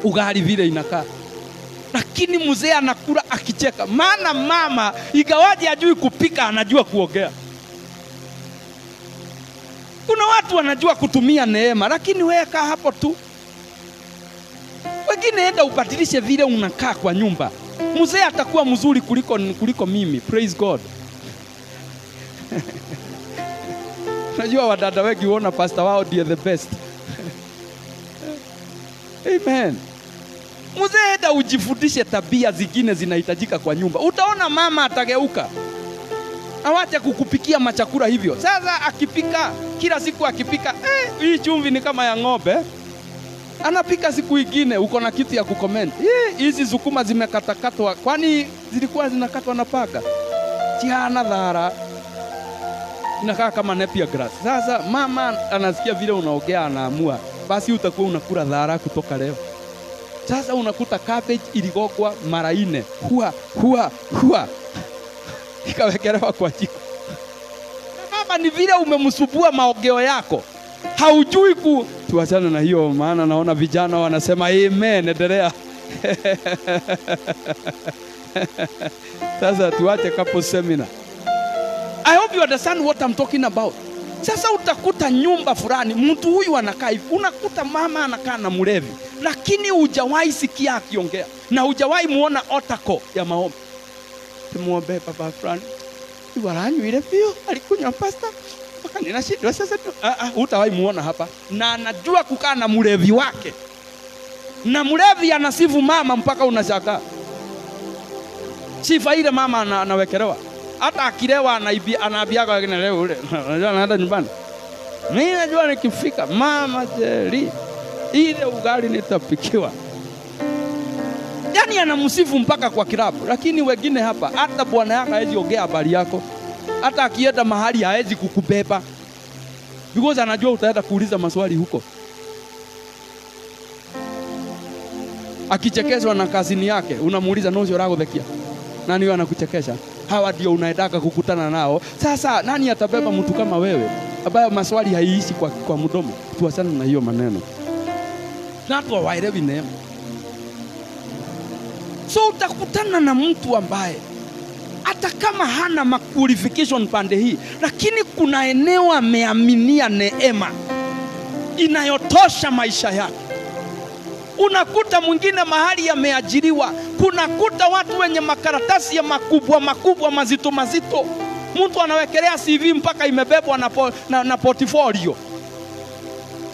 Speaker 2: Ugali vile inakaa. Lakini mzee anakula akicheka. Maana mama ingawaje hajui kupika anajua kuongea. Kuna watu wanajua kutumia neema, lakini wewe kaa hapo tu. Wengine enda ubadilishe vile unakaa kwa nyumba. Mzee atakuwa mzuri kuliko mimi. Praise God. Najua wadada wengi huona pastor wao ndiye the best. Amen. Mzee enda ujifundishe tabia zingine zinahitajika kwa nyumba. Utaona mama atageuka. Awache kukupikia machakura hivyo. Sasa akipika, kila siku akipika, hii chumvi ni kama ya ng'ombe. Anapika siku ingine, uko na kitu ya kucomment. Hizi sukuma zimekatakatwa, kwani zilikuwa zinakatwa na paka? Chihana dhara. Inakaa kama napier grass. Sasa mama anasikia vile unaongea, anaamua, basi utakuwa unakula dhara kutoka leo. Sasa unakuta cabbage iligogwa mara 4. Hua. Ikawekelewa kwa jiko. Baba ni vile umemsubua maogeo yako. Haujui tuachana na hiyo, maana naona vijana wanasema amen, endelea. Sasa tuache couple seminar. I hope you understand what I'm talking about. Sasa utakuta nyumba fulani, mtu huyu anakaa hivi, unakuta mama anakaa na mlevi, lakini hujawahi sikia akiongea, na hujawahi muona otako ya maombi. Tumuombe baba fulani, iwaranywile pio, alikunywa pasta, ninashindwa sasa. Hutawahi muona hapa. Na anajua kukaa na mlevi wake. Na mlevi anasifu mama mpaka unashangaa. Sifa ile mama anawekelewa. Hata akilewa anaambiaga wengine leo ule. Unajua anaenda nyumbani. Mimi najua nikifika mama Jeri, ile ugali nitapikiwa. Yaani anamsifu mpaka kwa kilabu. Lakini wengine hapa hata bwana yako hawezi ongea habari yako. Hata akienda mahali hawezi kukubeba. Because anajua utaenda kuuliza maswali huko. akichekeshwa na kazini yake, unamuuliza nojo rago thekia, nani yeye anakuchekesha? Hawa ndio unaendaka kukutana nao. Sasa nani atabeba mtu kama wewe ambaye maswali haiishi kwa mdomo? Tuachane na hiyo maneno, na watu waelewi neema. So utakutana na mtu ambaye hata kama hana qualification pande hii, lakini kuna eneo ameaminia neema inayotosha maisha yake. Unakuta mwingine mahali ameajiriwa, kunakuta watu wenye makaratasi ya makubwa mazito. Mtu anawekelea CV mpaka imebebwa na portfolio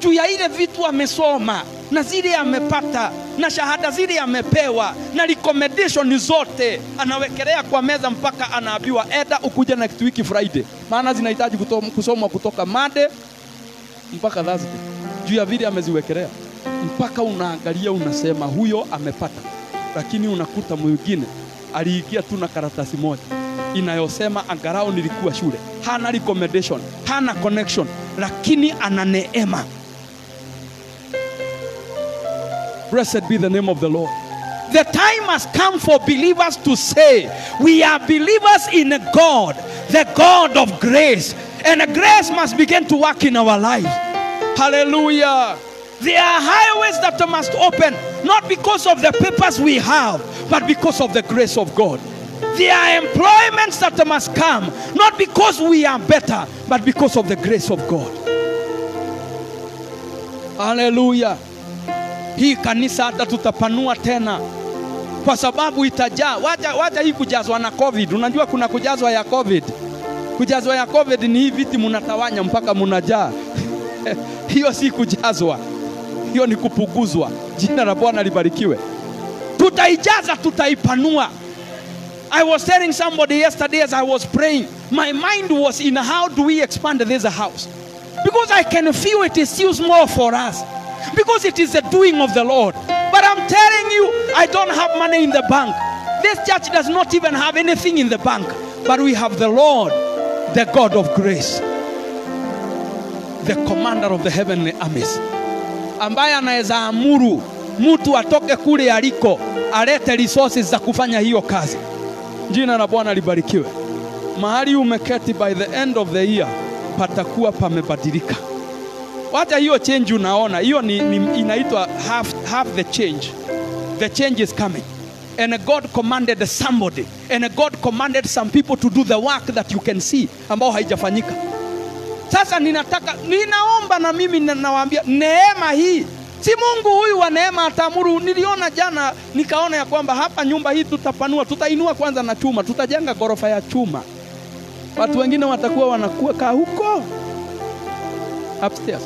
Speaker 2: juu ya ile vitu amesoma na zile amepata na shahada zile amepewa na recommendation zote anawekelea kwa meza, mpaka anaambiwa eda ukuja next week Friday, maana zinahitaji kusomwa kutoka Monday mpaka Thursday, juu ya vile ameziwekelea. Mpaka unaangalia unasema huyo amepata, lakini unakuta mwingine aliingia tu na karatasi moja inayosema angalau nilikuwa shule, hana recommendation, hana connection, lakini ana neema. Blessed be the name of the Lord. The time has come for believers to say, we are believers in a God, the God of grace, and grace must begin to work in our lives. Hallelujah. There are highways that must open, not because of the papers we have, but because of the grace of God. There are employments that must come, not because we are better, but because of the grace of God. Hallelujah. Hii kanisa hata tutapanua tena, kwa sababu itajaa. Wacha hii kujazwa na COVID. Unajua kuna kujazwa ya COVID. Kujazwa ya COVID ni hii viti munatawanya mpaka munajaa. Hiyo si kujazwa, hiyo ni kupuguzwa. Jina la Bwana libarikiwe. Tutaijaza, tutaipanua. I was telling somebody yesterday as I was praying, my mind was in how do we expand this house, because I can feel it is still small for us, because it is the doing of the Lord. But I'm telling you, I don't have money in the bank. This church does not even have anything in the bank, but we have the Lord, the God of grace, the commander of the heavenly armies, ambaye anaweza amuru mtu atoke kule aliko alete resources za kufanya hiyo kazi. Jina la Bwana libarikiwe. Mahali umeketi, by the end of the year patakuwa pamebadilika. Wacha hiyo change unaona, hiyo ni inaitwa half the change. The change is coming. And God commanded somebody, and God commanded some people to do the work that you can see ambao haijafanyika. Sasa ninaomba na mimi ninawaambia neema hii, si Mungu huyu wa neema atamuru. Niliona jana nikaona ya kwamba hapa nyumba hii tutapanua, tutainua kwanza na chuma, tutajenga gorofa ya chuma. Watu wengine watakuwa wanakuwa kaa huko upstairs.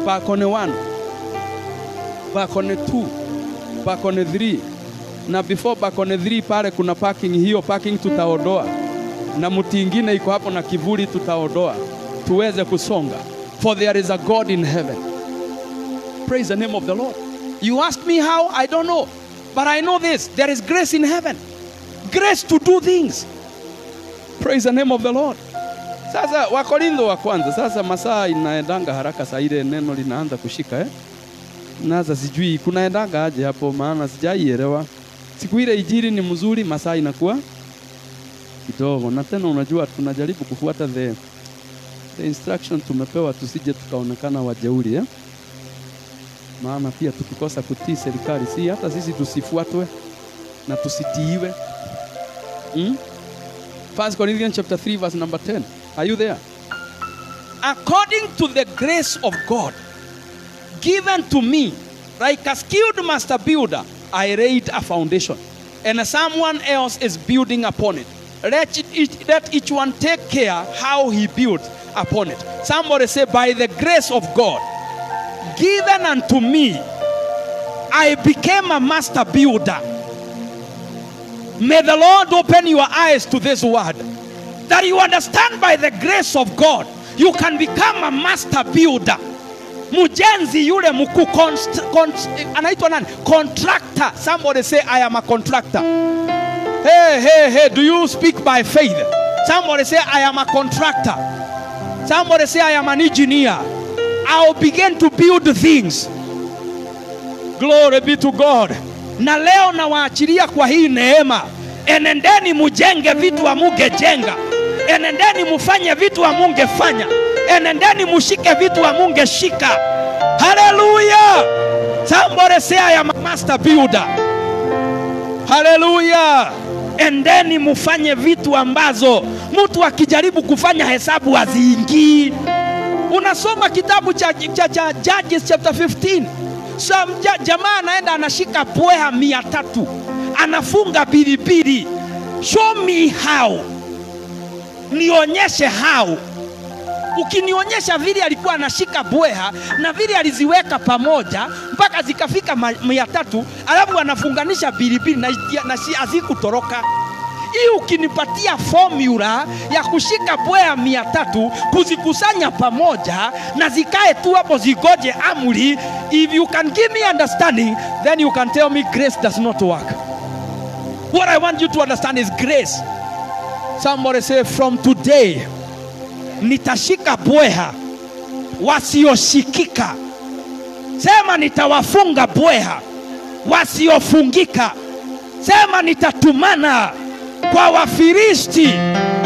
Speaker 2: Balcony 1, balcony 2, balcony 3. Na before balcony 3 pale kuna parking, hiyo parking tutaondoa. Na mti ingine iko hapo na kivuli tutaondoa, tuweze kusonga. For there is a God in heaven. Praise the name of the Lord. You ask me how? I don't know. But I know this. There is grace in heaven. Grace to do things. Praise the name of the Lord. Sasa Wakorintho wa kwanza. Sasa masaa inaendanga haraka saa ile neno linaanza kushika Naza sijui kunaendanga aje hapo, maana sijaielewa. Siku ile injili ni mzuri, masaa inakuwa kidogo. Na tena unajua tunajaribu kufuata the instruction tumepewa, tusije tukaonekana wajeuri maana pia tukikosa kutii serikali, si hata sisi tusifuatwe na tusitiiwe. 1 Corinthians chapter 3 verse number 10. Are you there? According to the grace of God given to me, like a skilled master builder, I laid a foundation, and someone else is building upon it. Let each one take care how he builds upon it. Somebody say, by the grace of God given unto me, I became a master builder. May the Lord open your eyes to this word, that you understand by the grace of God you can become a master builder. Mujenzi yule muku anaitwa nani? Contractor. Somebody say, I am a contractor. Hey, do you speak by faith? Somebody say, I am a contractor. Somebody say, I am an engineer. I'll begin to build things. Glory be to God. Na leo nawaachilia kwa hii neema. Enendeni mujenge vitu hamungejenga. Enendeni mufanye vitu hamungefanya. Enendeni mushike vitu hamungeshika. Hallelujah. Somebody say I am a master builder. Hallelujah. Endeni mufanye vitu ambazo mtu akijaribu kufanya hesabu haziingii. Unasoma kitabu cha Judges chapter 15. Jamaa anaenda anashika bweha 300. Anafunga bilibili. Show me how. Nionyeshe how. Ukinionyesha vile alikuwa anashika bweha na vile aliziweka pamoja mpaka zikafika 300, alafu anafunganisha bilibili na hazikutoroka. Hii ukinipatia formula ya kushika bweha 300 kuzikusanya pamoja na zikae tu hapo zigoje amri, if you can give me understanding, then you can tell me grace does not work. What I want you to understand is grace. Somebody say, from today nitashika bweha wasioshikika. Sema nitawafunga bweha wasiofungika. Sema nitatumana kwa Wafilisti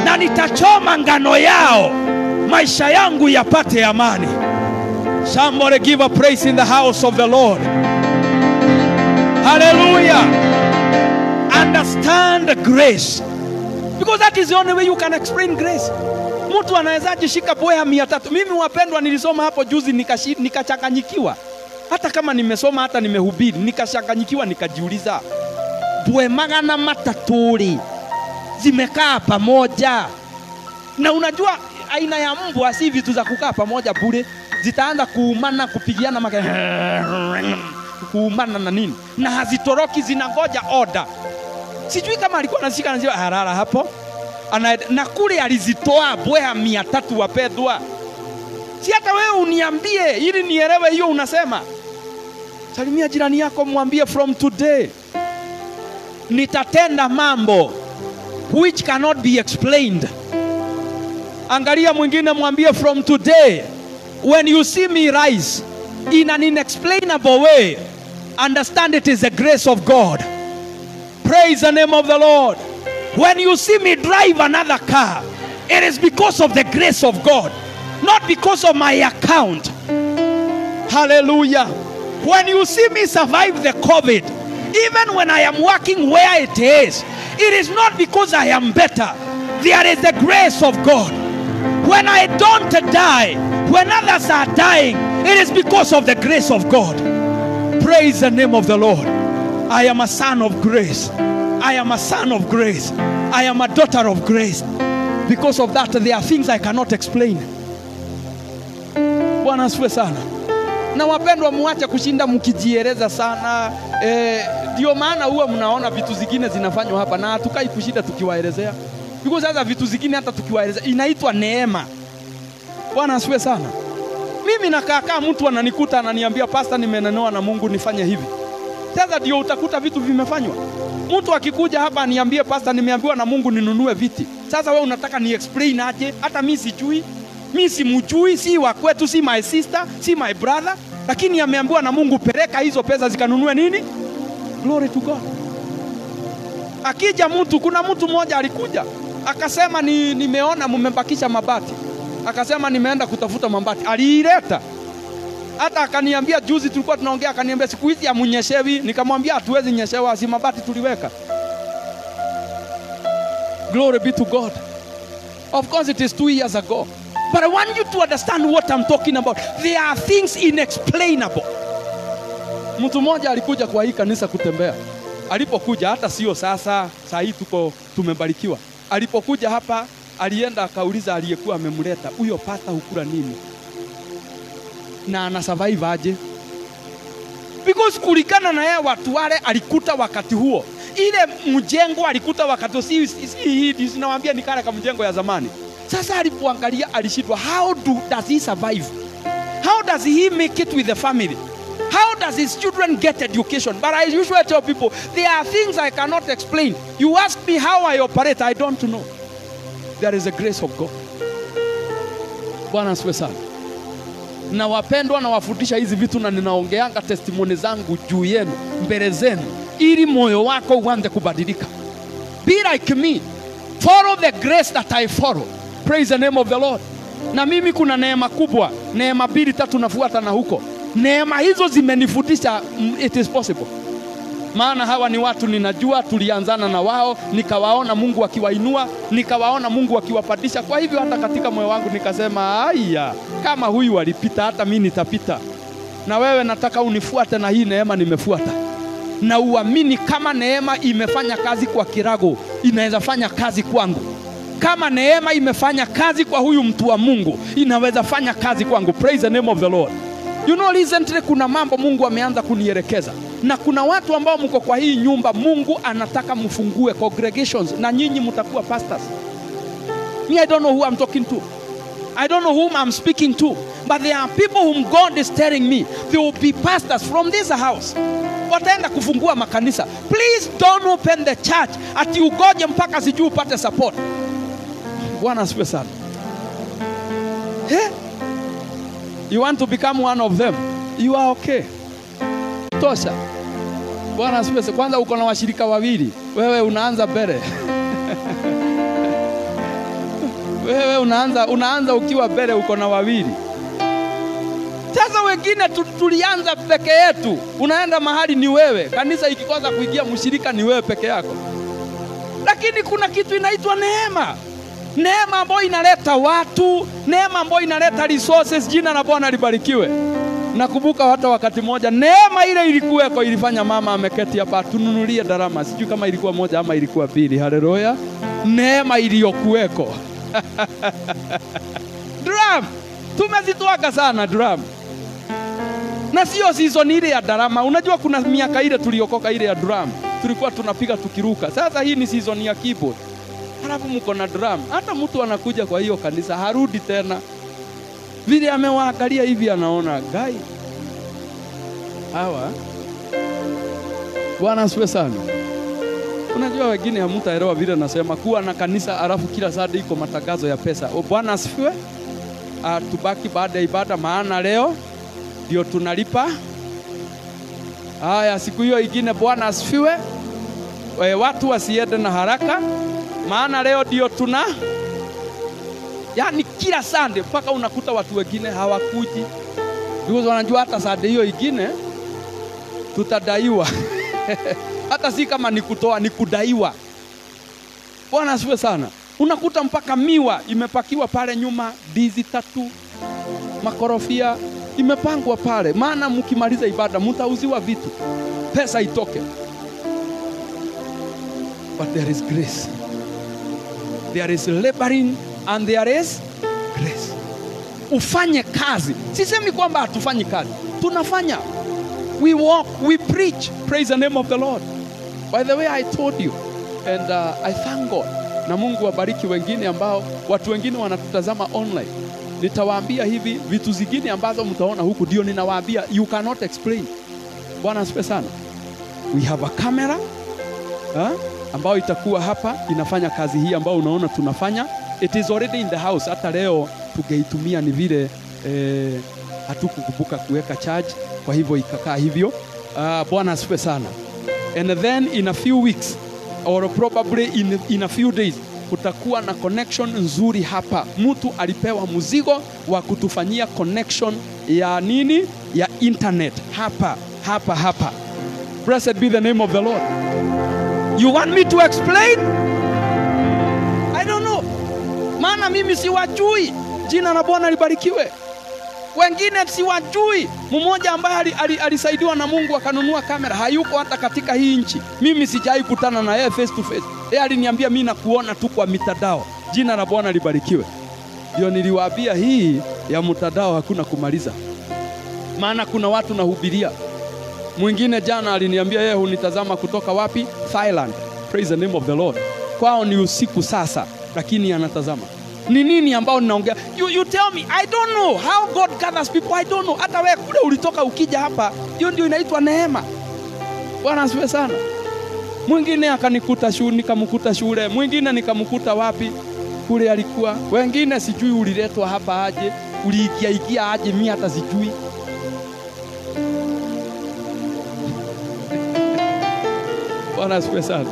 Speaker 2: na nitachoma ngano yao, maisha yangu yapate amani. Somebody give a praise in the house of the Lord. Hallelujah. Understand grace, because that is the only way you can explain grace. Mtu anawezaje shika bweha 300? Mimi wapendwa, nilisoma hapo juzi nikachanganyikiwa. Hata kama nimesoma hata nimehubiri, nikachanganyikiwa, nikajiuliza bwe 300 zimekaa pamoja. Na unajua aina ya mbwa si vitu za kukaa pamoja bure. Zitaanza kuumana, kupigiana kuumana na nini, na hazitoroki, zinangoja order. Sijui kama alikuwa anashika anajua harara hapo. Na kule alizitoa bweha 300 wapendwa. Si hata wewe uniambie ili nielewe hiyo unasema. Salimia jirani yako, mwambie from today nitatenda mambo which cannot be explained. Angalia mwingine, mwambie from today when you see me rise in an inexplainable way, understand it is the grace of God. Praise the name of the Lord. When you see me drive another car, it is because of the grace of God, not because of my account. Hallelujah. When you see me survive the COVID, even when I am working where it is not because I am better. There is the grace of God. When I don't die, when others are dying, it is because of the grace of God. Praise the name of the Lord. I am a son of grace. I am a son of grace. I am a daughter of grace. Because of that, there are things I cannot explain. Bwana asifiwe sana. Na wapendwa, muache kushinda mkijieleza sana. Ndio maana huwa mnaona vitu zingine zinafanywa hapa na hatukai kushinda tukiwaelezea. Because sasa vitu zingine hata tukiwaelezea inaitwa neema. Bwana asifiwe sana. Mimi nakaa mtu ananikuta ananiambia, pastor, nimenenewa na Mungu nifanye hivi. Sasa ndio utakuta vitu vimefanywa. Mtu akikuja hapa aniambie, pastor, nimeambiwa na Mungu ninunue viti. Sasa wewe unataka ni explain aje? Hata mimi sijui. Mimi simjui, si wa kwetu, si my sister, si my brother, lakini ameambiwa na Mungu peleka hizo pesa zikanunue nini? Glory to God. Akija mtu, kuna mtu mmoja alikuja akasema nimeona mmebakisha mabati. Akasema nimeenda kutafuta mabati. Aliileta. Hata akaniambia juzi tulikuwa tunaongea, akaniambia siku hizi amunyeshewi. Nikamwambia hatuwezi nyeshewa, si mabati tuliweka. Glory be to God. Of course it is 2 years ago. But I want you to understand what I'm talking about. There are things inexplainable. Mtu mmoja alikuja kwa hii kanisa kutembea. Alipokuja, hata sio sasa, saa hii tumebarikiwa. Alipokuja hapa, alienda akauliza aliyekuwa amemleta, huyo pasta hukula nini? Na ana survive aje? Because kulikana na yeye watu wale alikuta wakati huo. Ile mjengo alikuta wakati huo, si hii ninawaambia ni kale kama mjengo ya zamani. Sasa alipoangalia alishindwa, how does he survive? How does he make it with the family? How does his children get education? But I usually tell people, there are things I cannot explain. You ask me how I operate, I don't know. There is a grace of God. Bwana asifiwe sana. Na wapendwa, na wafundisha hizi vitu na ninaongeanga testimony zangu juu yenu, mbele zenu, ili moyo wako uanze kubadilika. Be like me. Follow the grace that I follow. Praise the name of the Lord. Na mimi kuna neema kubwa, neema 2-3 nafuata na huko. Neema hizo zimenifundisha it is possible. Maana hawa ni watu ninajua, tulianzana na wao, nikawaona Mungu akiwainua, nikawaona Mungu akiwapadisha. Kwa hivyo hata katika moyo wangu nikasema, aya, kama huyu alipita, hata mimi nitapita. Na wewe nataka unifuate na hii neema nimefuata. Na uamini kama neema imefanya kazi kwa Kirago, inaweza fanya kazi kwangu. Kama neema imefanya kazi kwa huyu mtu wa Mungu, inaweza fanya kazi kwangu. Praise the name of the Lord. You know, recently kuna mambo Mungu ameanza kunielekeza. Na kuna watu ambao mko kwa hii nyumba, Mungu anataka mfungue congregations na nyinyi mtakuwa pastors. Me, I don't know who I'm talking to. I don't know whom I'm speaking to. But there are people whom God is telling me they will be pastors from this house. Wataenda kufungua makanisa. Please don't open the church ati ugoje mpaka sijui upate support. Bwana asifiwe sana. You want to become one of them? You are okay. Tosha. Bwana asifiwe. Kwanza uko na washirika wawili. Wewe unaanza mbele. Wewe unaanza ukiwa mbele, uko na wawili. Sasa wengine tulianza peke yetu. Unaenda mahali ni wewe. Kanisa ikikosa kuingia mshirika ni wewe peke yako. Lakini kuna kitu inaitwa neema. Neema ambayo inaleta watu, neema ambayo inaleta resources. Jina la Bwana libarikiwe. Nakumbuka hata wakati moja neema ile ilikuweko, ilifanya mama ameketi hapa tununulie darama. Sijui kama ilikuwa moja ama ilikuwa 2. Haleluya. Neema iliyokuweko. Drum. Tumezitoaka sana drum. Na sio season ile ya darama. Unajua kuna miaka ile tuliokoka ile ya drum. Tulikuwa tunapiga tukiruka. Sasa hii ni season ya keyboard. Halafu mko na drum. Hata mtu anakuja kwa hiyo kanisa harudi tena. Vile amewaangalia hivi anaona gai. Hawa. Bwana asifiwe sana. Unajua wengine hamtaelewa vile nasema kuwa na kanisa alafu kila saa iko matangazo ya pesa. Bwana asifiwe. Tubaki baada ya ibada, maana leo ndio tunalipa. Haya, siku hiyo ingine Bwana asifiwe. Watu wasiende na haraka, maana leo ndio yani kila Sunday mpaka unakuta watu wengine hawakuji. Because wanajua hata Sunday hiyo ingine tutadaiwa. Hata si kama ni kutoa, ni kudaiwa. Bwana asifiwe sana. Unakuta mpaka miwa imepakiwa pale nyuma, dizi 3, makorofia imepangwa pale. Maana mkimaliza ibada mtauziwa vitu, pesa itoke. But there is grace. There is laboring and there is grace. Ufanye kazi. Sisemi kwamba hatufanyi kazi. Tunafanya. We walk, we preach. Praise the name of the Lord. By the way, I told you, and I thank God. Na Mungu wabariki wengine ambao watu wengine wanatutazama online. Nitawaambia hivi vitu zingine ambazo mtaona huku ndio ninawaambia you cannot explain. Bwana asifiwe sana. We have a camera ambao itakuwa hapa inafanya kazi hii ambao unaona tunafanya. It is already in the house. Hata leo tungeitumia ni vile hatukukumbuka kuweka charge, kwa hivyo ikakaa hivyo. Bwana asifiwe sana. And then in a few weeks or probably in a few days kutakuwa na connection nzuri hapa. Mtu alipewa mzigo wa kutufanyia connection ya nini? Ya internet hapa. Blessed be the name of the Lord. You want me to explain? I don't know. Maana mimi siwajui. Jina la Bwana libarikiwe. Wengine siwajui. Mmoja ambaye alisaidiwa na Mungu akanunua kamera, hayuko hata katika hii nchi. Mimi sijai kutana na yeye face to face. Yeye aliniambia mimi nakuona tu kwa mitandao. Jina la Bwana libarikiwe. Ndio niliwaambia hii ya mtandao hakuna kumaliza. Maana kuna watu nahubiria. Mwingine jana aliniambia yeye hunitazama kutoka wapi? Thailand. Praise the name of the Lord. Kwao ni usiku sasa, lakini anatazama. Ni nini ambao ninaongea? You tell me. I don't know how God gathers people. I don't know. Hata wewe kule ulitoka ukija hapa, hiyo ndio inaitwa neema. Bwana asifiwe sana. Mwingine akanikuta shule, nikamkuta shule. Mwingine nikamkuta wapi? Kule alikuwa. Wengine sijui uliletwa hapa aje. uliikia aje, mimi hata sijui. Bwana asifiwe sana.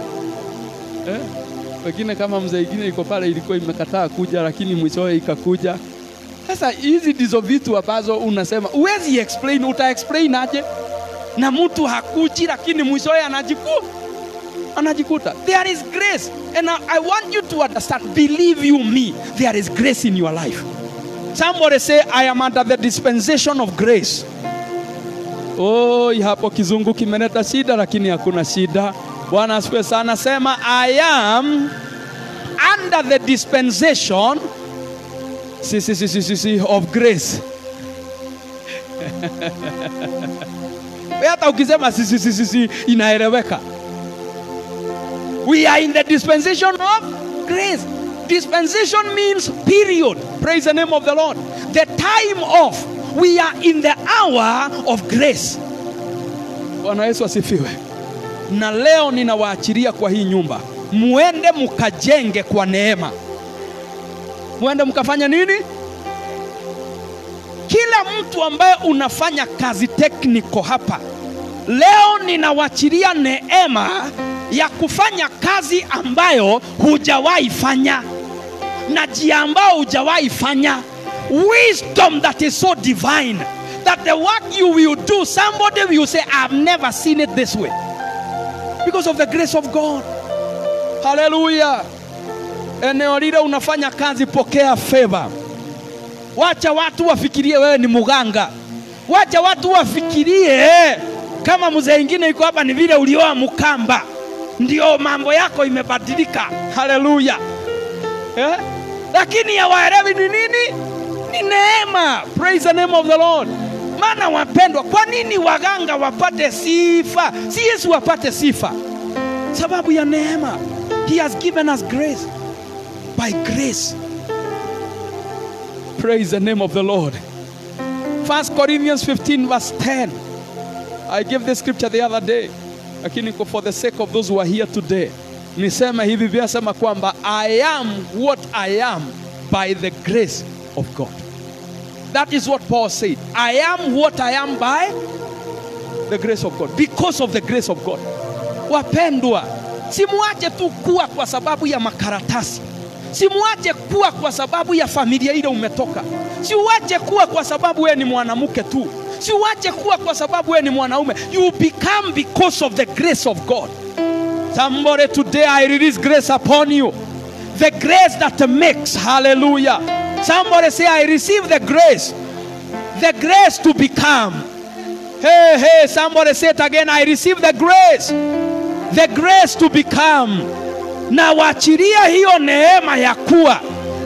Speaker 2: Wengine kama mzee mwingine iko pale ilikuwa imekataa kuja lakini mwishowe ikakuja. Sasa hizi ndizo vitu ambazo unasema uwezi explain, uta explain aje? Na mtu hakuji lakini mwishowe anajikuta. There is grace, and I want you to understand, believe you me, there is grace in your life. Somebody say, I am under the dispensation of grace. Oh, hapo kizungu kimeleta shida lakini hakuna shida. Bwana asifiwe sana. Sema, I am under the dispensation of grace. Hata ukisema inaeleweka. We are in the dispensation of grace. Dispensation means period. Praise the name of the Lord. The time of, we are in the hour of grace. Bwana Yesu asifiwe. Na leo ninawaachilia kwa hii nyumba, muende mukajenge kwa neema. Muende mukafanya nini? Kila mtu ambaye unafanya kazi technical hapa, leo ninawaachilia neema ya kufanya kazi ambayo hujawahi fanya, na njia ambayo hujawahi fanya. Wisdom that is so divine that the work you will do, somebody will say, I've never seen it this way, because of the grace of God. Hallelujah. Eneo lile unafanya kazi, pokea favor. Wacha watu wafikirie wewe ni muganga. Wacha watu wafikirie kama mzee mwingine yuko hapa ni vile ulioa Mkamba ndio mambo yako imebadilika. Hallelujah. Lakini hawaelewi ni nini? Ni neema. Praise the name of the Lord. Maana wapendwa, kwa nini waganga wapate sifa? Si Yesu wapate sifa. Sababu ya neema. He has given us grace. By grace. Praise the name of the Lord. 1 Corinthians 15 verse 10. I gave this scripture the other day. Lakini for the sake of those who are here today, nisema hivi vyasema kwamba I am what I am by the grace of God. That is what Paul said. I am what I am by the grace of God. Because of the grace of God. Wapendwa, simuache tu kuwa kwa sababu ya makaratasi. Simuache kuwa kwa sababu ya familia ile umetoka. Siuache kuwa kwa sababu wewe ni mwanamke tu. Siuache kuwa kwa sababu wewe ni mwanaume. You become because of the grace of God. Somebody today, I release grace upon you. The grace that makes. Hallelujah. Somebody say, I receive the grace. The grace to become. Hey, somebody say it again. I receive the grace. The grace to become. Na waachilia hiyo neema ya kuwa,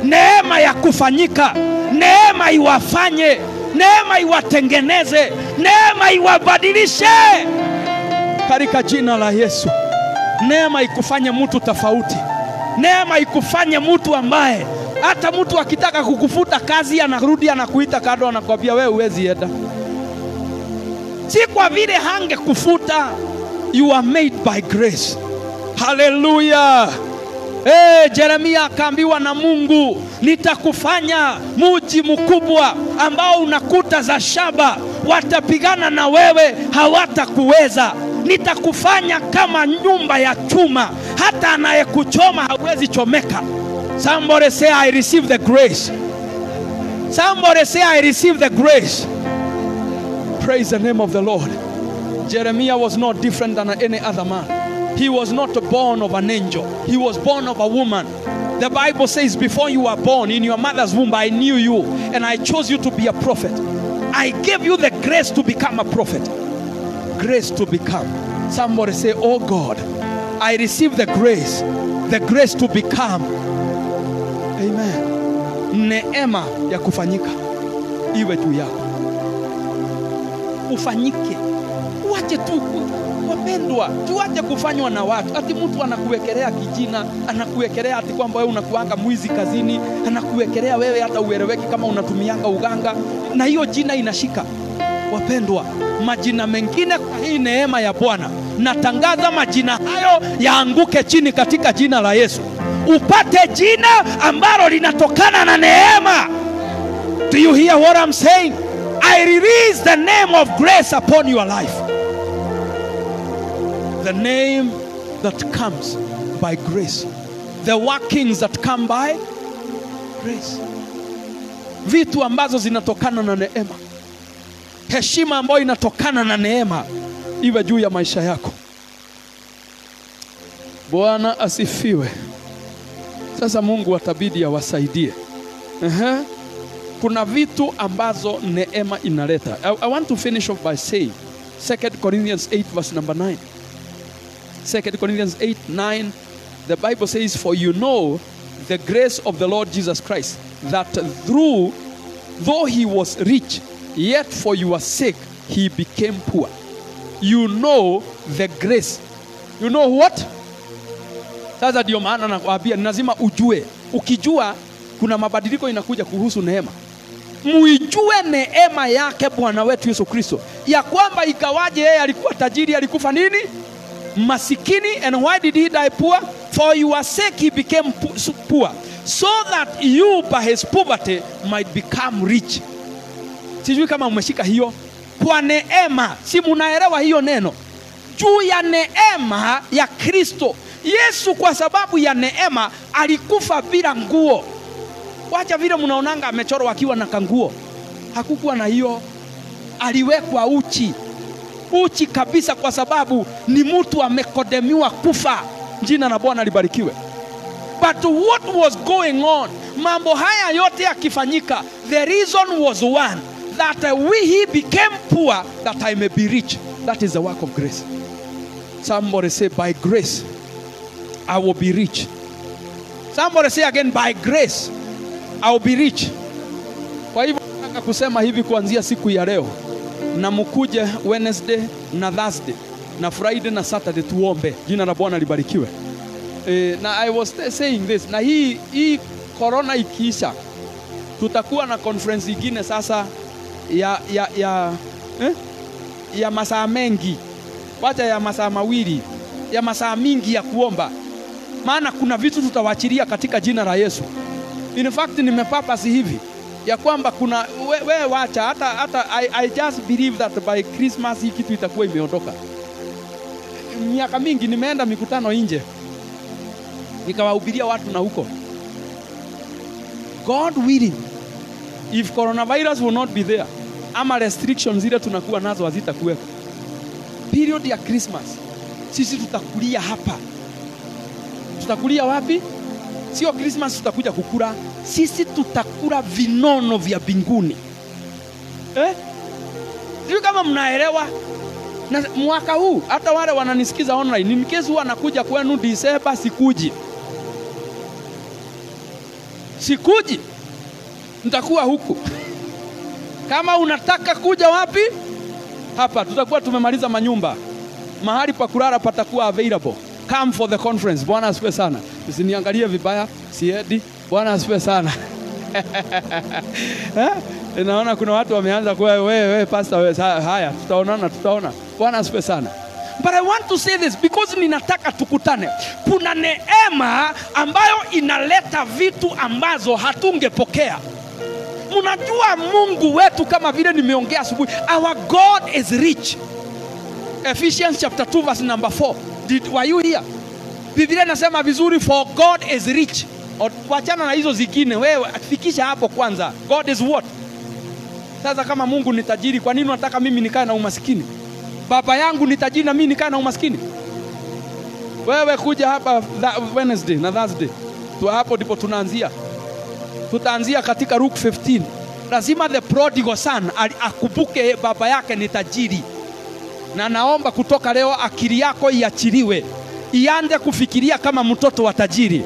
Speaker 2: neema ya kufanyika, neema iwafanye, neema iwatengeneze, neema iwabadilishe katika jina la Yesu. Neema ikufanye mtu tofauti. Neema ikufanye mtu ambaye hata mtu akitaka kukufuta kazi anarudi anakuita kado, anakwambia wewe huwezi enda. Si kwa vile hange kufuta. You are made by grace. Hallelujah. Jeremia akaambiwa na Mungu, nitakufanya mji mkubwa ambao unakuta za shaba, watapigana na wewe hawatakuweza. Nitakufanya kama nyumba ya chuma, hata anayekuchoma hawezi chomeka. Somebody say, I receive the grace. Somebody say, I receive the grace. Praise the name of the Lord. Jeremiah was not different than any other man. He was not born of an angel. He was born of a woman. The Bible says, before you were born in your mother's womb, I knew you and I chose you to be a prophet. I gave you the grace to become a prophet. Grace to become. Somebody say, oh God, I receive the grace to become. Amen. Neema ya kufanyika iwe juu yako. Ufanyike. Uache tu. Wapendwa, tuache kufanywa na watu. Ati mtu anakuwekelea kijina, anakuwekelea ati kwamba wewe unakuanga mwizi kazini, anakuwekelea wewe hata ueleweki kama unatumianga uganga, na hiyo jina inashika. Wapendwa, majina mengine kwa hii neema ya Bwana, natangaza majina hayo yaanguke chini katika jina la Yesu. Upate jina ambalo linatokana na neema. Do you hear what I'm saying? I release the name of grace upon your life. The name that comes by grace. The workings that come by grace. Vitu ambazo zinatokana na neema. Heshima ambayo inatokana na neema iwe juu ya maisha yako. Bwana asifiwe. Sasa Mungu atabidi awasaidie. Kuna vitu ambazo neema inaleta. I want to finish off by saying 2 Corinthians 8 verse number 9. 2 Corinthians 8:9, the Bible says, for you know the grace of the Lord Jesus Christ, that though he was rich, yet for your sake he became poor. You know the grace. You know what? Sasa ndio maana nakwambia lazima ujue. Ukijua kuna mabadiliko inakuja kuhusu neema. Muijue neema yake Bwana wetu Yesu Kristo, ya kwamba ikawaje yeye alikuwa tajiri, alikufa nini? Masikini. And why did he die poor? For your sake he became poor, so that you by his poverty might become rich. Sijui kama umeshika hiyo. Kwa neema, si munaelewa hiyo neno? Juu ya neema ya Kristo, Yesu kwa sababu ya neema alikufa bila nguo. Wacha vile mnaonanga amechorwa akiwa na kanguo. Hakukuwa na hiyo. Aliwekwa uchi. Uchi kabisa, kwa sababu ni mtu amekodemiwa kufa. Jina la Bwana libarikiwe. But what was going on? Mambo haya yote yakifanyika, the reason was one, that he became poor that I may be rich. That is the work of grace. Somebody say, by grace I will be rich. Somebody say again, by grace I will be rich. Kwa hivyo nataka kusema hivi kuanzia siku ya leo, na mkuje Wednesday na Thursday na Friday na Saturday tuombe. Jina la Bwana libarikiwe. Na I was saying this, na hii corona ikiisha tutakuwa na conference nyingine sasa ya masaa mengi. Wacha ya masaa mawili, ya masaa mingi ya kuomba. Maana kuna vitu tutawachilia katika jina la Yesu. In fact nimepapasi hivi ya kwamba kuna wewe wacha hata I just believe that by Christmas hii kitu itakuwa imeondoka. Miaka mingi nimeenda mikutano nje, nikawahubiria watu na huko. God willing, if coronavirus will not be there, ama restrictions zile tunakuwa nazo hazitakuwepo, period ya Christmas sisi tutakulia hapa. Tutakulia wapi? Sio Christmas tutakuja kukula, sisi tutakula vinono vya mbinguni. Sio kama mnaelewa. Na mwaka huu hata wale wananisikiza online, in case huwa nakuja kwenu December, sikuji. Nitakuwa huku. Kama unataka kuja wapi? Hapa tutakuwa tumemaliza manyumba. Mahali pa kulala patakuwa available. Come for the conference. Bwana asifiwe sana. Usiniangalie vibaya, siedi. Bwana asifiwe sana. Naona kuna watu wameanza kwa wewe pastor wewe, haya tutaona. Bwana asifiwe sana. But I want to say this because ninataka tukutane. Kuna neema ambayo inaleta vitu ambazo hatungepokea. Mnajua Mungu wetu kama vile nimeongea asubuhi, our God is rich. Ephesians chapter 2 verse number 4. Were you here? Biblia inasema vizuri, for God is rich. Wachana na hizo zingine, wewe fikisha hapo kwanza. God is what? Sasa kama Mungu ni tajiri, kwa nini unataka mimi nikae na umaskini? Baba yangu ni tajiri na mimi nikae na umaskini? Wewe kuja hapa Wednesday na Thursday. Tu hapo ndipo tunaanzia. Tutaanzia katika Luke 15. Lazima the prodigal son akubuke baba yake ni tajiri. Na naomba kutoka leo akili yako iachiliwe. Ianze kufikiria kama mtoto wa tajiri.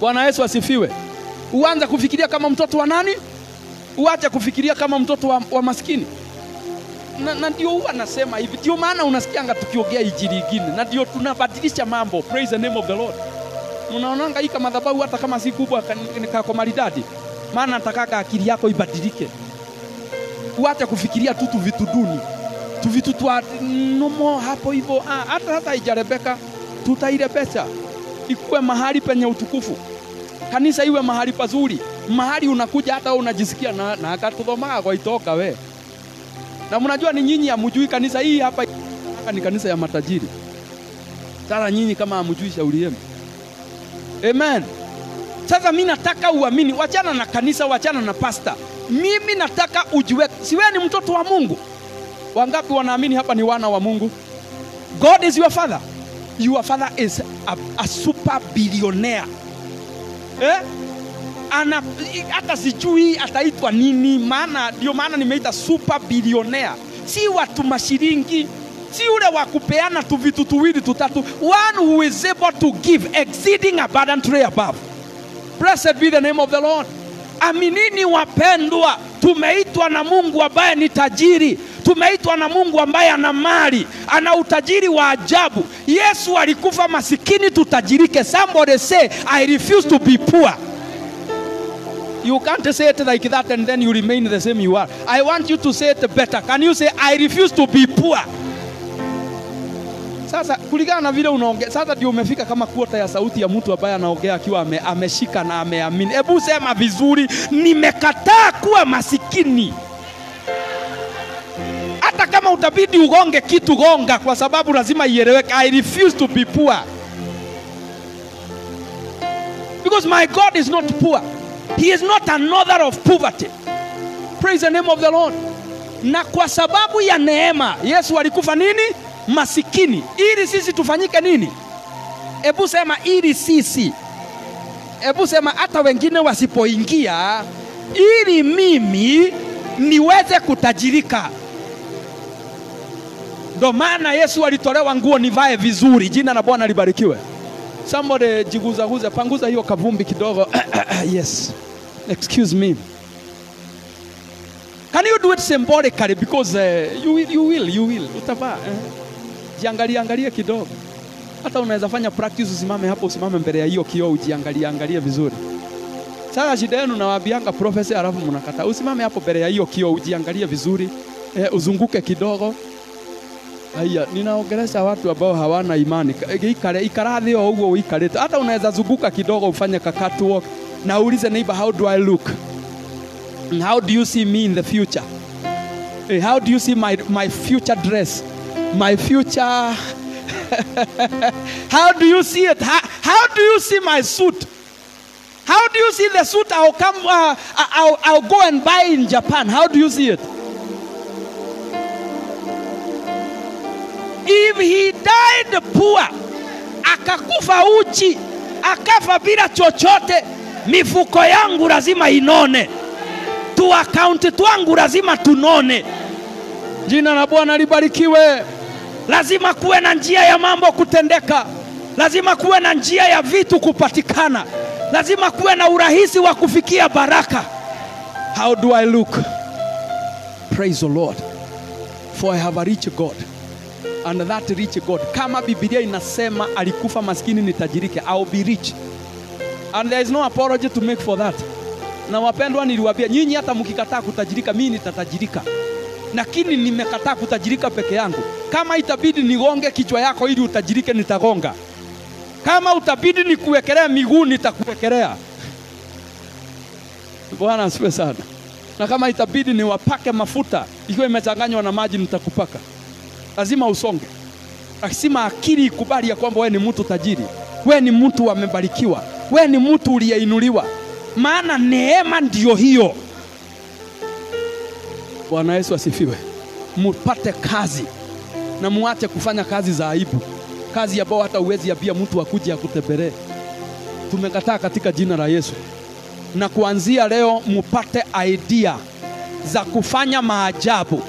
Speaker 2: Bwana Yesu asifiwe. Uanze kufikiria kama mtoto wa nani? Uache kufikiria kama mtoto wa maskini. Na ndio huwa nasema hivi. Ndio maana unasikianga tukiongea injili nyingine. Na ndio tunabadilisha mambo. Praise the name of the Lord. Unaonanga hii kama madhabahu hata kama si kubwa kwa maridadi. Maana nataka akili yako ibadilike. Uache kufikiria tu vitu duni. Tu vitu tu nomo hapo hivyo. Hata haijarebeka, tutairebesha. Ikuwe mahali penye utukufu. Kanisa iwe mahali pazuri. mahali unakuja hata unajisikia na akatudhomaga kwa itoka we. Na mnajua ni nyinyi hamjui kanisa hii hapa ni kanisa ya matajiri. Sasa nyinyi kama hamjui shauri yenu. Amen. Sasa mimi nataka uamini, wachana na kanisa, wachana na pastor. Mimi nataka ujue, si wewe ni mtoto wa Mungu. Wangapi wanaamini hapa ni wana wa Mungu? God is your father. Your father is a super billionaire. Hata sijui ataitwa nini, maana ndio maana nimeita super billionaire. Si watu mashiringi, si ule wa kupeana tu vitu tuwili tutatu. One who is able to give exceeding abundantly above. Blessed be the name of the Lord. Aminini wapendwa, tumeitwa na Mungu ambaye ni tajiri. Tumeitwa na Mungu ambaye ana mali, ana utajiri wa ajabu. Yesu alikufa masikini tutajirike. Somebody say, I refuse to be poor. You can't say it like that and then you remain the same you are. I want you to say it better. Can you say, I refuse to be poor? Sasa kulingana na vile unaongea, sasa ndio umefika kama kuota ya sauti ya mtu ambaye anaongea akiwa ameshika na ameamini. Hebu sema vizuri, nimekataa kuwa masikini. Hata kama utabidi ugonge kitu, gonga, kwa sababu lazima ieleweke. I refuse to be poor. Because my God is not poor. He is not an author of poverty. Praise the name of the Lord. Na kwa sababu ya neema, Yesu alikufa nini? Masikini. Ili sisi tufanyike nini? Hebu sema ili sisi. Hebu sema hata wengine wasipoingia, ili mimi niweze kutajirika. Ndio maana Yesu alitolewa nguo nivae vizuri. Jina la Bwana libarikiwe. Somebody jiguza, panguza hiyo kavumbi kidogo. Yes. Excuse me. Can you do it symbolically? Because you will. Utavaa. Jiangalie kidogo. Hata unaweza fanya practice, usimame hapo, usimame mbele ya hiyo kioo, ujiangalie vizuri. Sasa shida yenu nawaambianga prophecy alafu mnakataa. Usimame hapo mbele ya hiyo kioo, ujiangalie vizuri. Uzunguke kidogo. Haya, ninaongelesha watu ambao hawana imani. Ikarathi huo uikarete. Hata unaweza zunguka kidogo ufanye catwalk na uulize neighbor, how do I look? And how do you see me in the future? How do you see my future dress? My future How do you see it? How do you see my suit? How do you see the suit I'll go and buy in Japan? How do you see it? If he died poor, akakufa uchi, akafa bila chochote, mifuko yangu lazima inone. Tu account twangu lazima tunone. Jina la Bwana libarikiwe. Lazima kuwe na njia ya mambo kutendeka. Lazima kuwe na njia ya vitu kupatikana. Lazima kuwe na urahisi wa kufikia baraka. How do I look? Praise the Lord. For I have a rich God. And that rich God, kama Biblia inasema alikufa maskini nitajirike, I'll be rich. And there is no apology to make for that. Na wapendwa, niliwaambia nyinyi hata mkikataa kutajirika, mimi nitatajirika. Lakini nimekataa kutajirika peke yangu. Kama itabidi nigonge kichwa yako ili utajirike, nitagonga. Kama utabidi nikuwekelea miguu, nitakuwekelea. Bwana asifiwe sana. Na kama itabidi niwapake mafuta ikiwa imechanganywa na maji, nitakupaka. Lazima usonge. Lazima akili ikubali ya kwamba wewe ni mtu tajiri. Wewe ni mtu amebarikiwa. Wewe ni mtu uliyeinuliwa. Maana neema ndio hiyo. Bwana Yesu asifiwe. Mupate kazi na muache kufanya kazi za aibu. Kazi ambayo hata uwezi ambia mtu akuje akutembelee. Tumekataa katika jina la Yesu. Na kuanzia leo mupate idea za kufanya maajabu.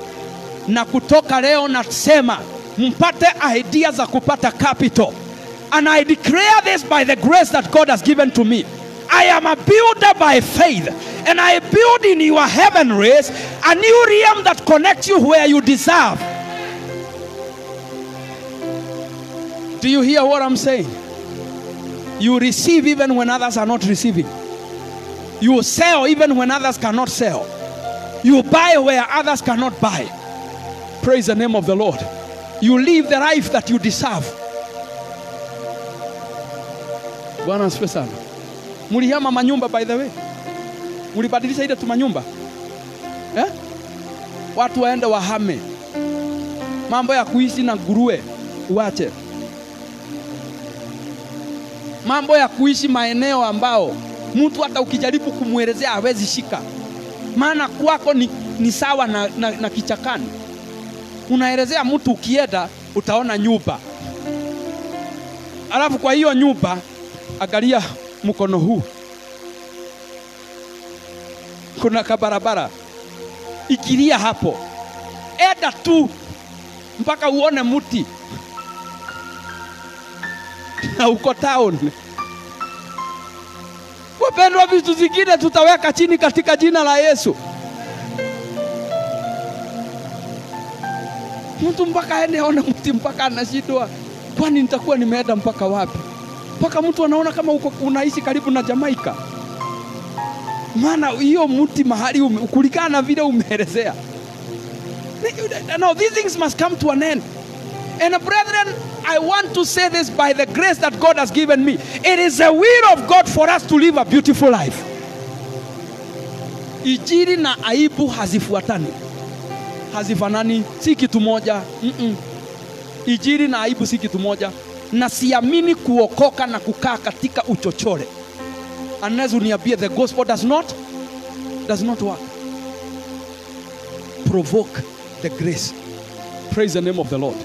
Speaker 2: Na kutoka leo nasema mpate idea za kupata capital. And I declare this by the grace that God has given to me. I am a builder by faith, and I build in your heaven race a new realm that connects you where you deserve. Do you hear what I'm saying? You receive even when others are not receiving. You sell even when others cannot sell. You buy where others cannot buy. Praise the name of the Lord. You live the life that you deserve. Bwana asifiwe sana. Mulihama manyumba by the way. Ulibadilisha ile tumanyumba? Watu waende wahame. Mambo ya kuishi na nguruwe uache. Mambo ya kuishi maeneo ambao mtu hata ukijaribu kumuelezea hawezi shika. Maana kwako ni sawa na kichakani. Unaelezea mtu ukienda utaona nyumba. Alafu kwa hiyo nyumba angalia mkono huu. Kuna kabarabara. Ikilia hapo. Eda tu mpaka uone mti. Na uko town. Wapendwa, vitu zingine tutaweka chini katika jina la Yesu. Mtu mpaka aende aone mti mpaka anashindwa. Kwani nitakuwa nimeenda mpaka wapi? Mpaka mtu anaona kama unaishi karibu na Jamaica. Maana hiyo mti mahali kulingana na vile umeelezea. No, these things must come to an end. And brethren, I want to say this by the grace that God has given me. It is the will of God for us to live a beautiful life. Injili na aibu hazifuatani. Hazifanani, si kitu moja. Injili na aibu si kitu moja. Na siamini kuokoka na kukaa katika uchochole. Unless uniambie the gospel does not work. Provoke the grace. Praise the name of the Lord.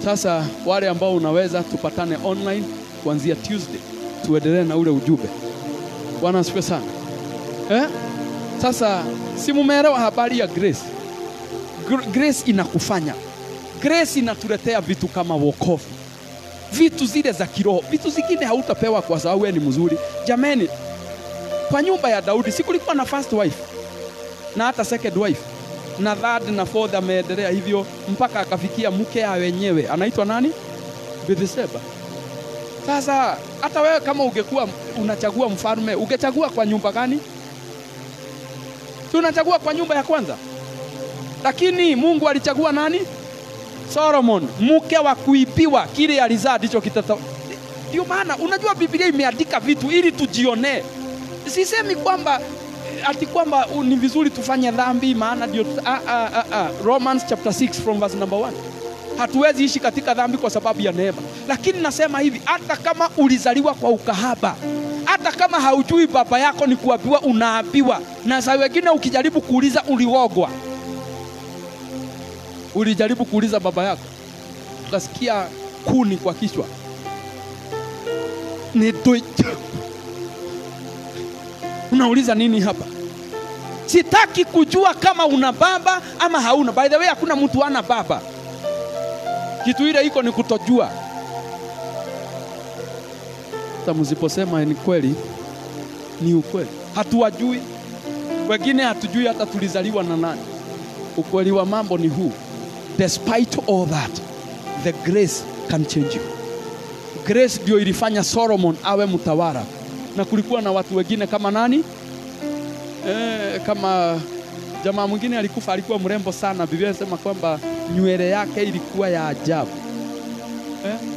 Speaker 2: Sasa wale ambao unaweza tupatane online kuanzia Tuesday tuendelee na ule ujumbe. Bwana asifiwe sana. Sasa si mumeelewa habari ya grace. Grace inakufanya. Grace inatuletea vitu kama wokovu. Vitu zile za kiroho. Vitu zingine hautapewa kwa sababu wewe ni mzuri. Jameni, kwa nyumba ya Daudi si kulikuwa na first wife na hata second wife na third na fourth, ameendelea hivyo mpaka akafikia mke ya wenyewe. Anaitwa nani? Bathsheba. Sasa hata wewe kama ungekuwa unachagua mfalme, ungechagua kwa nyumba gani? Tunachagua kwa nyumba ya kwanza. Lakini Mungu alichagua nani? Solomon, mke wa kuipiwa, kile alizaa ndicho kitata. Ndio maana unajua Biblia imeandika vitu ili tujionee. Sisemi kwamba ati kwamba ni vizuri tufanye dhambi maana ndio Romans chapter 6 from verse number 1. Hatuwezi ishi katika dhambi kwa sababu ya neema. Lakini nasema hivi, hata kama ulizaliwa kwa ukahaba, hata kama haujui baba yako ni kuambiwa unaambiwa, na saa wengine ukijaribu kuuliza uliogwa. Ulijaribu kuuliza baba yako, ukasikia kuni kwa kichwa. Unauliza nini hapa? Sitaki kujua kama una baba ama hauna. By the way, hakuna mtu ana baba. Kitu ile iko ni kutojua. Hata msiposema ni kweli, ni ukweli. Hatuwajui. Wengine hatujui hata tulizaliwa na nani. Ukweli wa mambo ni huu. Despite all that, the grace can change you. Grace ndio ilifanya Solomon awe mtawala. Na kulikuwa na watu wengine kama nani? Kama jamaa mwingine alikufa, alikuwa mrembo sana. Biblia inasema kwamba nywele yake ilikuwa ya ajabu.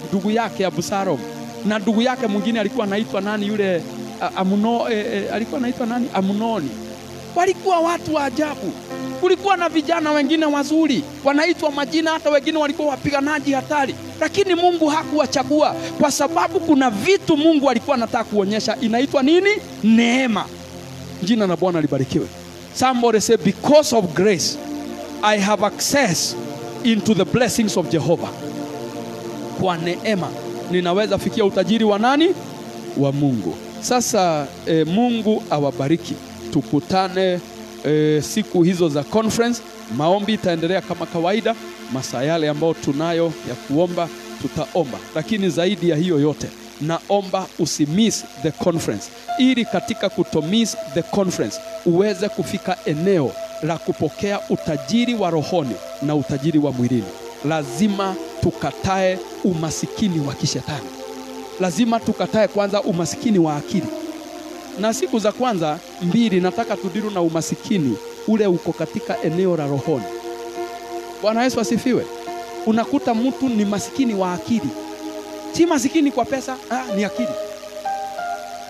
Speaker 2: Ndugu yake Absalom. Na ndugu yake mwingine alikuwa anaitwa nani yule alikuwa anaitwa nani? Amunoni. Walikuwa watu wa ajabu. Kulikuwa na vijana wengine wazuri, wanaitwa majina, hata wengine walikuwa wapiganaji hatari. Lakini Mungu hakuwachagua kwa sababu kuna vitu Mungu alikuwa anataka kuonyesha. Inaitwa nini? Neema. Jina la Bwana libarikiwe. Somebody say, because of grace I have access into the blessings of Jehovah. Kwa neema ninaweza fikia utajiri wa nani? Wa Mungu. Sasa Mungu awabariki. Tukutane siku hizo za conference. Maombi itaendelea kama kawaida. Masaa yale ambayo tunayo ya kuomba tutaomba. Lakini zaidi ya hiyo yote, naomba usimiss the conference, ili katika kutomiss the conference uweze kufika eneo la kupokea utajiri wa rohoni na utajiri wa mwilini. Lazima tukatae umasikini wa kishetani. Lazima tukatae kwanza umasikini wa akili. Na siku za kwanza 2 nataka tudiru na umasikini ule uko katika eneo la rohoni. Bwana Yesu asifiwe. Unakuta mtu ni masikini wa akili. Si masikini kwa pesa, ni akili.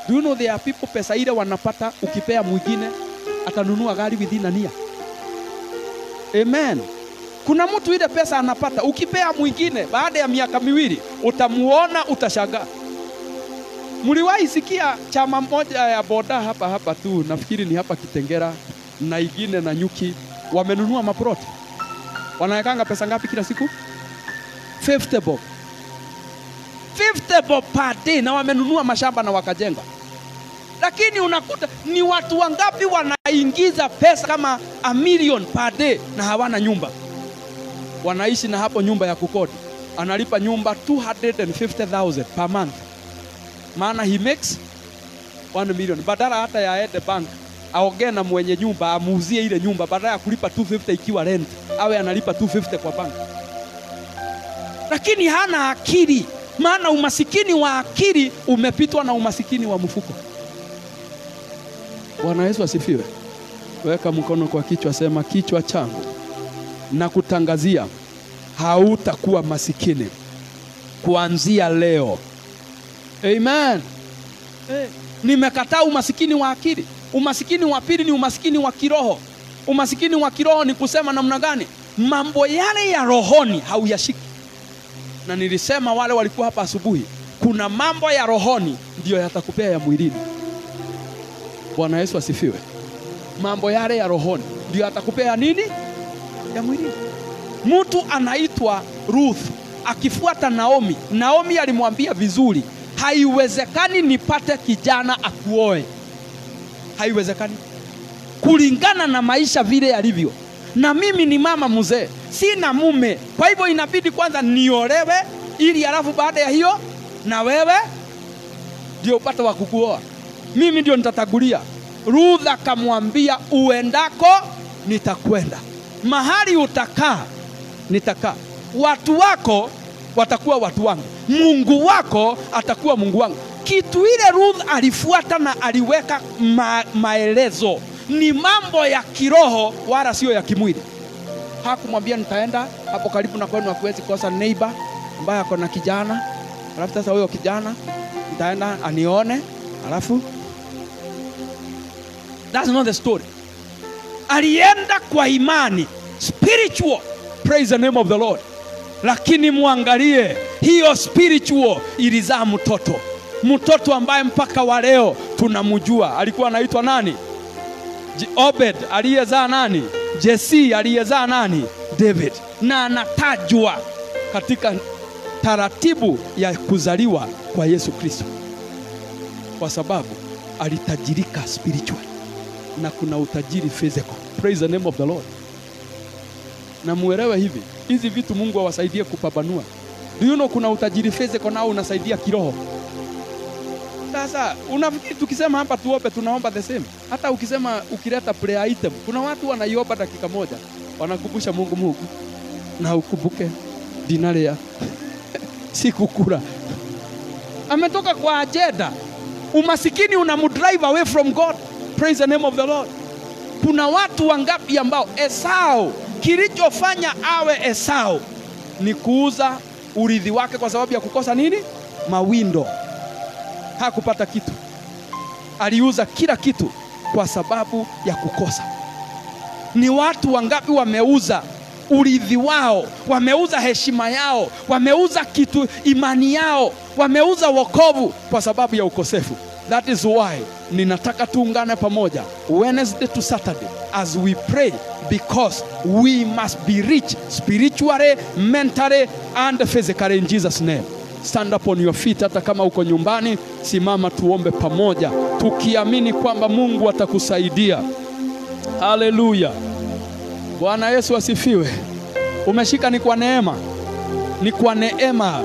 Speaker 2: Do you know there are people pesa ile wanapata ukipea mwingine atanunua gari within a year? Amen. Kuna mtu ile pesa anapata ukipea mwingine baada ya miaka miwili utamuona utashangaa. Mliwahi sikia chama moja ya boda hapa tu, nafikiri ni hapa Kitengera na ingine na Nyuki, wamenunua maploti. Wanawekanga pesa ngapi kila siku? 50 bob. 50 bob per day, na wamenunua mashamba na wakajenga. Lakini unakuta ni watu wangapi wanaingiza pesa kama 1 million per day na hawana nyumba. Wanaishi na hapo nyumba ya kukodi. Analipa nyumba 250,000 per month. Maana he makes 1 million. Badala hata ya aende bank aongee na mwenye nyumba amuuzie ile nyumba, badala ya kulipa 250 ikiwa rent, awe analipa 250 kwa bank. Lakini hana akili, maana umasikini wa akili umepitwa na umasikini wa mfuko. Bwana Yesu asifiwe. Weka mkono kwa kichwa, sema kichwa changu na kutangazia hautakuwa masikini kuanzia leo. Amen. Nimekataa umasikini wa akili. Umasikini wa pili ni umasikini wa kiroho. Umasikini wa kiroho ni kusema namna gani? Mambo yale ya rohoni hauyashiki. Na nilisema wale walikuwa hapa asubuhi, kuna mambo ya rohoni ndio yatakupea ya mwilini. Bwana Yesu asifiwe. Mambo yale ya rohoni ndio yatakupea nini? Ya mwilini. Mtu anaitwa Ruth akifuata Naomi. Naomi alimwambia vizuri, haiwezekani nipate kijana akuoe. Haiwezekani. Kulingana na maisha vile yalivyo. Na mimi ni mama mzee, sina mume. Kwa hivyo inabidi kwanza niolewe ili alafu baada ya hiyo na wewe ndio upate wa kukuoa. Mimi ndio nitatagulia. Ruth akamwambia, uendako nitakwenda. Mahali utakaa nitakaa. Watu wako watakuwa watu wangu. Mungu wako atakuwa Mungu wangu. Kitu ile Ruth alifuata na aliweka maelezo ni mambo ya kiroho wala sio ya kimwili. Hakumwambia nitaenda hapo karibu na kwenu hakuwezi kosa neighbor ambaye ako na kijana. Alafu sasa huyo kijana nitaenda anione. Alafu that's not the story. Alienda kwa imani, spiritual. Praise the name of the Lord. Lakini muangalie hiyo spiritual ilizaa mtoto. Mtoto ambaye mpaka wa leo tunamjua. Alikuwa anaitwa nani? Obed. Aliyezaa nani? Jesse. Aliyezaa nani? David. Na anatajwa katika taratibu ya kuzaliwa kwa Yesu Kristo, kwa sababu alitajirika spiritual na kuna utajiri physical. Praise the name of the Lord. Na muelewe hivi, hizi vitu Mungu awasaidie kupambanua. Do you know kuna utajiri physical nao unasaidia kiroho? Sasa unafikiri tukisema hapa tuombe tunaomba the same? Hata ukisema ukileta prayer item, kuna watu wanaiomba dakika moja, wanakumbusha Mungu na ukumbuke dinari ya sikukula. Ametoka kwa ajenda. Umasikini unamdrive away from God. Praise the name of the Lord. Kuna watu wangapi ambao Esau kilichofanya awe Esau ni kuuza urithi wake kwa sababu ya kukosa nini? Mawindo. Hakupata kitu. Aliuza kila kitu kwa sababu ya kukosa. Ni watu wangapi wameuza urithi wao, wameuza heshima yao, wameuza kitu, imani yao, wameuza wokovu kwa sababu ya ukosefu. That is why ninataka tuungane pamoja Wednesday to Saturday as we pray, because we must be rich spiritually, mentally and physically in Jesus name. Stand up on your feet. Hata kama uko nyumbani, simama tuombe pamoja tukiamini kwamba Mungu atakusaidia. Haleluya. Bwana Yesu asifiwe. Umeshika ni kwa neema. Ni kwa neema.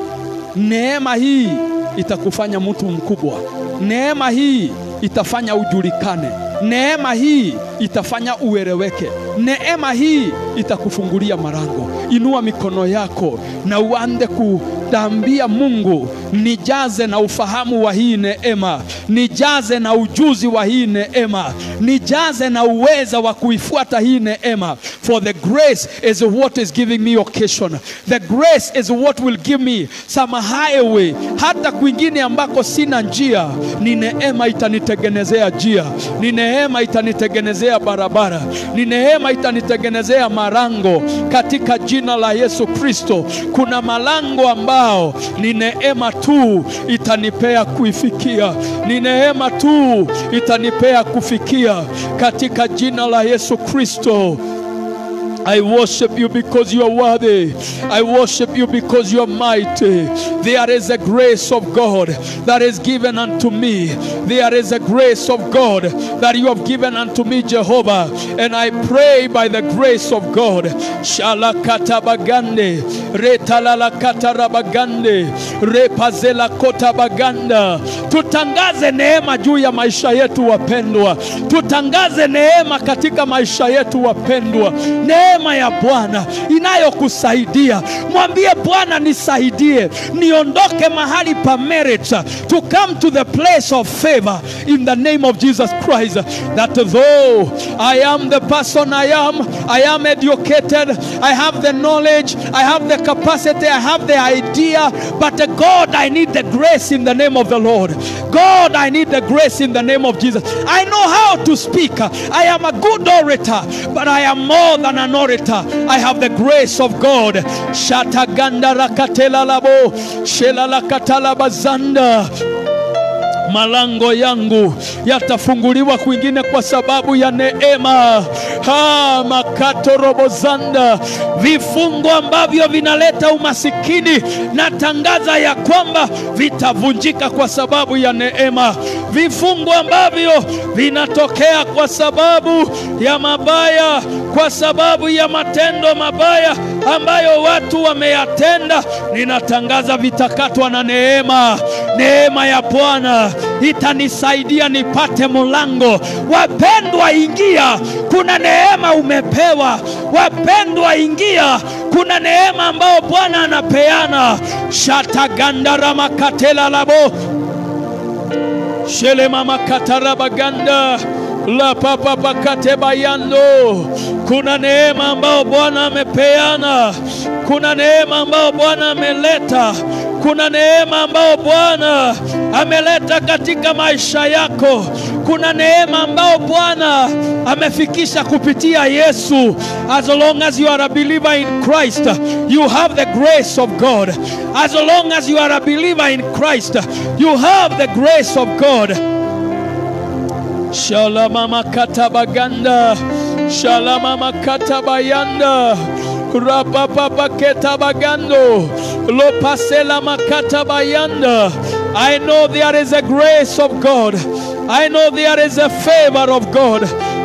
Speaker 2: Neema hii itakufanya mtu mkubwa. Neema hii itafanya ujulikane. Neema hii itafanya ueleweke. neema hii itakufungulia malango. Inua mikono yako na uanze kuambia Mungu, nijaze na ufahamu wa hii neema, nijaze na ujuzi wa hii neema, nijaze na uweza wa kuifuata hii neema. For the grace is what is giving me occasion. The grace is what will give me some highway. Hata kwingine ambako sina njia, ni neema itanitengenezea njia, ni neema itanitengenezea barabara, ni neema itanitengenezea malango katika jina la Yesu Kristo. Kuna malango ambao ni neema tu itanipea kuifikia, ni neema tu itanipea kufikia katika jina la Yesu Kristo. I worship you because you are worthy. I worship you because you are mighty. There is a grace of God that is given unto me. There is a grace of God that you have given unto me, Jehovah. And I pray by the grace of God. Shalakata bagande, retalala katarabagande, repazela kota baganda. Tutangaze neema juu ya maisha yetu wapendwa. Tutangaze neema katika maisha yetu wapendwa. Neema ya Bwana inayokusaidia. Mwambie Bwana, nisaidie niondoke mahali pa merit to come to the place of favor in the name of Jesus Christ. That though I am the person I am educated, I have the knowledge, I have the capacity, I have the idea, but God, I need the grace in the name of the Lord. God, I need the grace in the name of Jesus. I know how to speak. I am a good orator, but I am more than an orator. I have the grace of God. Shataganda rakatela labo, shelala katala bazanda. Malango yangu yatafunguliwa kwingine kwa sababu ya neema. Makato robozanda. Vifungo ambavyo vinaleta umasikini, natangaza ya kwamba vitavunjika kwa sababu ya neema. Vifungo ambavyo vinatokea kwa sababu ya mabaya, kwa sababu ya matendo mabaya ambayo watu wameyatenda, ninatangaza vitakatwa na neema. Neema ya Bwana itanisaidia nipate mlango. Wapendwa, ingia, kuna neema umepewa. Wapendwa, ingia, kuna neema ambayo Bwana anapeana. Shataganda makatela labo, shele mama katarabaganda, la papa pakate bayando. Kuna neema ambayo Bwana amepeana. Kuna neema ambayo Bwana ameleta. Kuna neema ambayo Bwana ameleta katika maisha yako. Kuna neema ambayo Bwana amefikisha kupitia Yesu. As long as you are a believer in Christ, you have the grace of God. As long as you are a believer in Christ, you have the grace of God. Shalama katabaganda, shalama katabayanda, rapapa ketabagando, lopasela makatabayanda. I know there is a grace of God. I know there is a favor of God.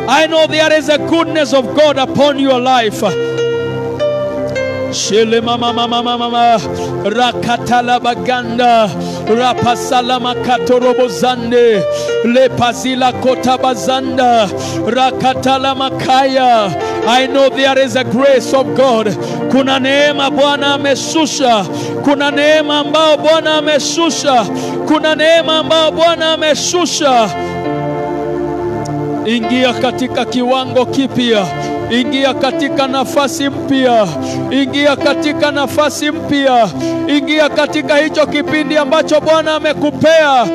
Speaker 2: I know there is a goodness of God upon your life. Shele mama mama mama rakatala baganda, rapasala makatorobozande, lepazila kotabazanda, rakatala makaya. I know there is a grace of God. Kuna neema Bwana ameshusha. Kuna neema ambao Bwana ameshusha. Kuna neema ambao Bwana ameshusha. Ingia katika kiwango kipya. Ingia katika nafasi mpya. Ingia katika nafasi mpya. Ingia katika hicho kipindi ambacho Bwana amekupea.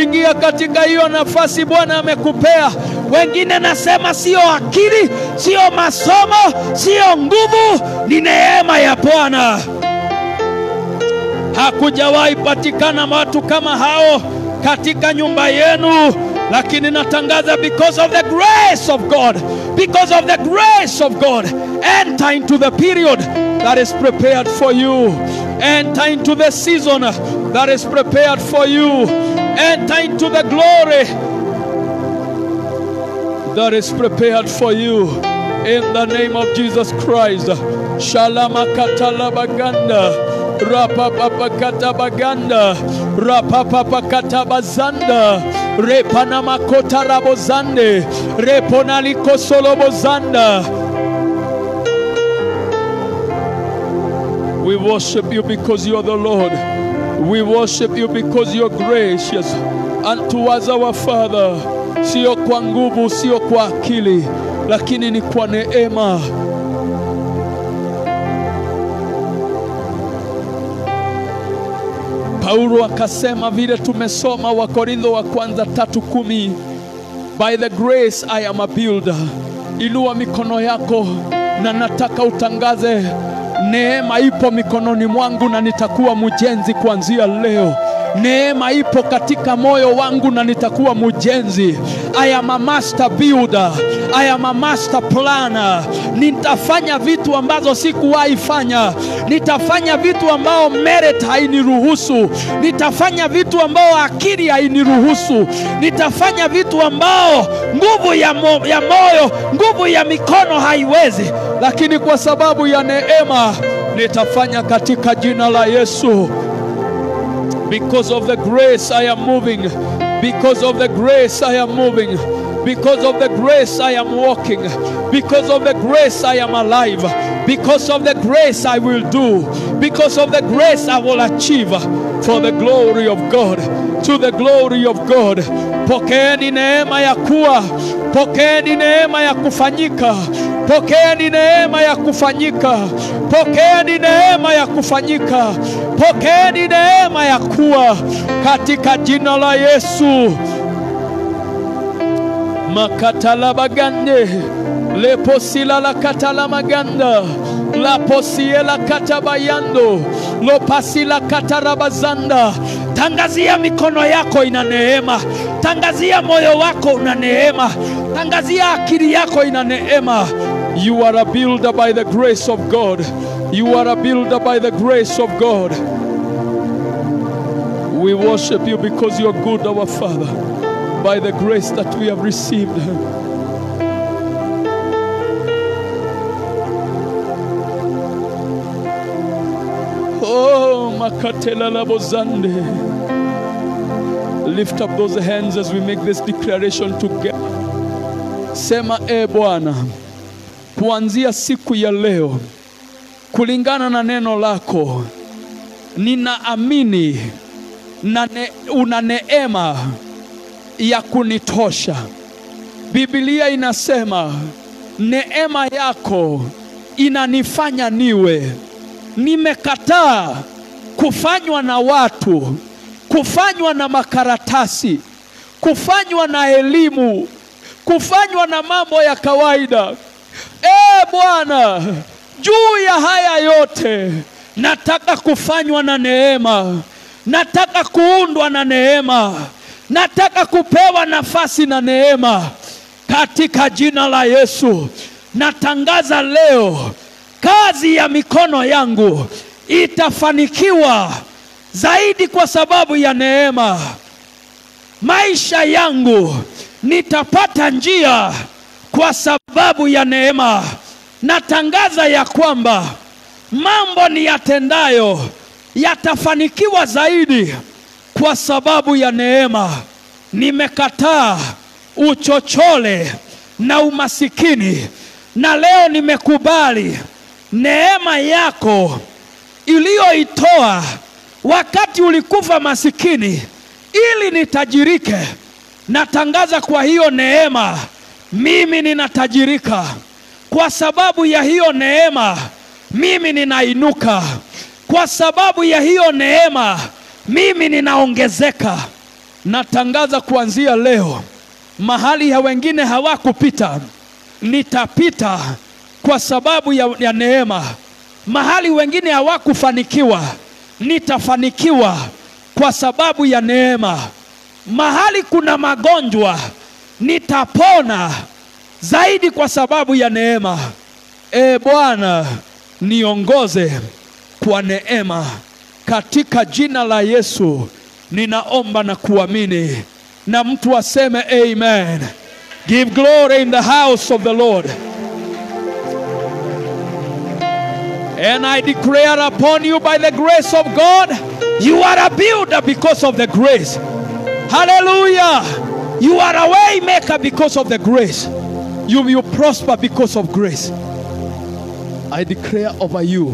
Speaker 2: Ingia katika hiyo nafasi Bwana amekupea. Wengine nasema sio akili, sio masomo, sio nguvu, ni neema ya Bwana. Hakujawahi patikana watu kama hao katika nyumba yenu. Lakini natangaza, because of the grace of God, because of the grace of God, enter into the period that is prepared for you. Enter into the season that is prepared for you. Enter into the glory that is prepared for you. In the name of Jesus Christ. Shalama katalabaganda, rapapapakatabaganda, rapapapakatabazanda, repanama kotarabozande, reponaliko solobozanda.
Speaker 1: We worship you because you are the Lord. We worship you because you are gracious unto us, our Father. Sio kwa nguvu, sio kwa akili, lakini ni kwa neema. Paulo akasema vile tumesoma Wakorintho wa kwanza 3:10, by the grace I am a builder. Inua mikono yako na nataka utangaze, neema ipo mikononi mwangu na nitakuwa mjenzi kuanzia leo. Neema ipo katika moyo wangu na nitakuwa mjenzi. I am a master builder. I am a master planner. Nitafanya vitu ambazo sikuwahi fanya. Nitafanya vitu ambao merit hainiruhusu. Nitafanya vitu ambao akili hainiruhusu. Nitafanya vitu ambao nguvu ya moyo, nguvu ya mikono haiwezi. Lakini kwa sababu ya neema nitafanya katika jina la Yesu. Because of the grace I am moving. Because of the grace I am moving. Because of the grace I am walking. Because of the grace I am alive. Because of the grace I will do. Because of the grace I will achieve. For the glory of God. To the glory of God. Pokeeni neema ya kuwa. Pokeeni neema ya kufanyika. Pokeeni neema ya kufanyika. Pokeeni neema ya kufanyika. Pokeeni neema ya kuwa katika jina la Yesu. Makatala bagande leposila la katala maganda la posiela katabayando lopasila katarabazanda. Tangazia mikono yako ina neema. Tangazia moyo wako una neema. Tangazia akili yako ina neema. You are a builder by the grace of God. You are a builder by the grace of God. We worship you because you are good, our Father, by the grace that we have received. Oh, makatela labozande. Lift up those hands as we make this declaration together. Sema, Bwana, kuanzia siku ya leo, kulingana na neno lako, ninaamini una neema ya kunitosha. Biblia inasema neema yako inanifanya niwe. Nimekataa kufanywa na watu, kufanywa na makaratasi, kufanywa na elimu, kufanywa na mambo ya kawaida. Bwana, juu ya haya yote nataka kufanywa na neema. Nataka kuundwa na neema. Nataka kupewa nafasi na neema. Katika jina la Yesu natangaza leo, kazi ya mikono yangu itafanikiwa zaidi kwa sababu ya neema. Maisha yangu nitapata njia kwa sababu ya neema. Natangaza ya kwamba mambo niyatendayo yatafanikiwa zaidi kwa sababu ya neema. Nimekataa uchochole na umasikini, na leo nimekubali neema yako iliyoitoa wakati ulikufa masikini ili nitajirike. Natangaza kwa hiyo neema mimi ninatajirika. Kwa sababu ya hiyo neema mimi ninainuka. Kwa sababu ya hiyo neema mimi ninaongezeka. Natangaza kuanzia leo, mahali ya wengine hawakupita, nitapita kwa sababu ya neema. Mahali wengine hawakufanikiwa, nitafanikiwa kwa sababu ya neema. Mahali kuna magonjwa, nitapona zaidi kwa sababu ya neema. Bwana, niongoze kwa neema. Katika jina la Yesu ninaomba na kuamini. Na mtu aseme amen. Give glory in the house of the Lord. And I declare upon you by the grace of God, you are a builder because of the grace. Hallelujah. You are a way maker because of the grace. You will prosper because of grace. I declare over you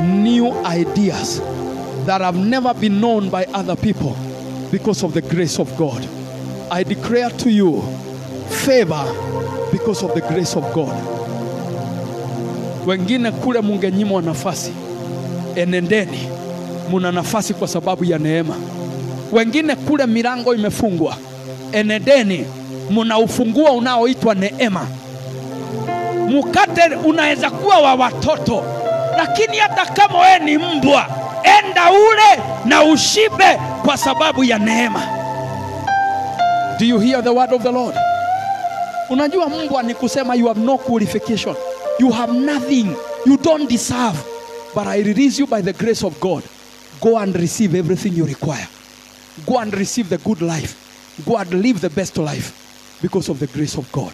Speaker 2: new ideas that have never been known by other people because of the grace of God. I declare to you favor because of the grace of God. Wengine kule mungenyimwa nafasi, enendeni, muna nafasi kwa sababu ya neema. Wengine kule milango imefungwa, enendeni, muna ufunguo unaoitwa neema. Mkate unaweza kuwa wa watoto, lakini hata kama wewe ni mbwa, enda ule na ushibe kwa sababu ya neema. Do you hear the word of the Lord? Unajua mbwa ni kusema you have no qualification. You have nothing. You don't deserve. But I release you by the grace of God. Go and receive everything you require. Go and receive the good life. Go and live the best life because of the grace of God.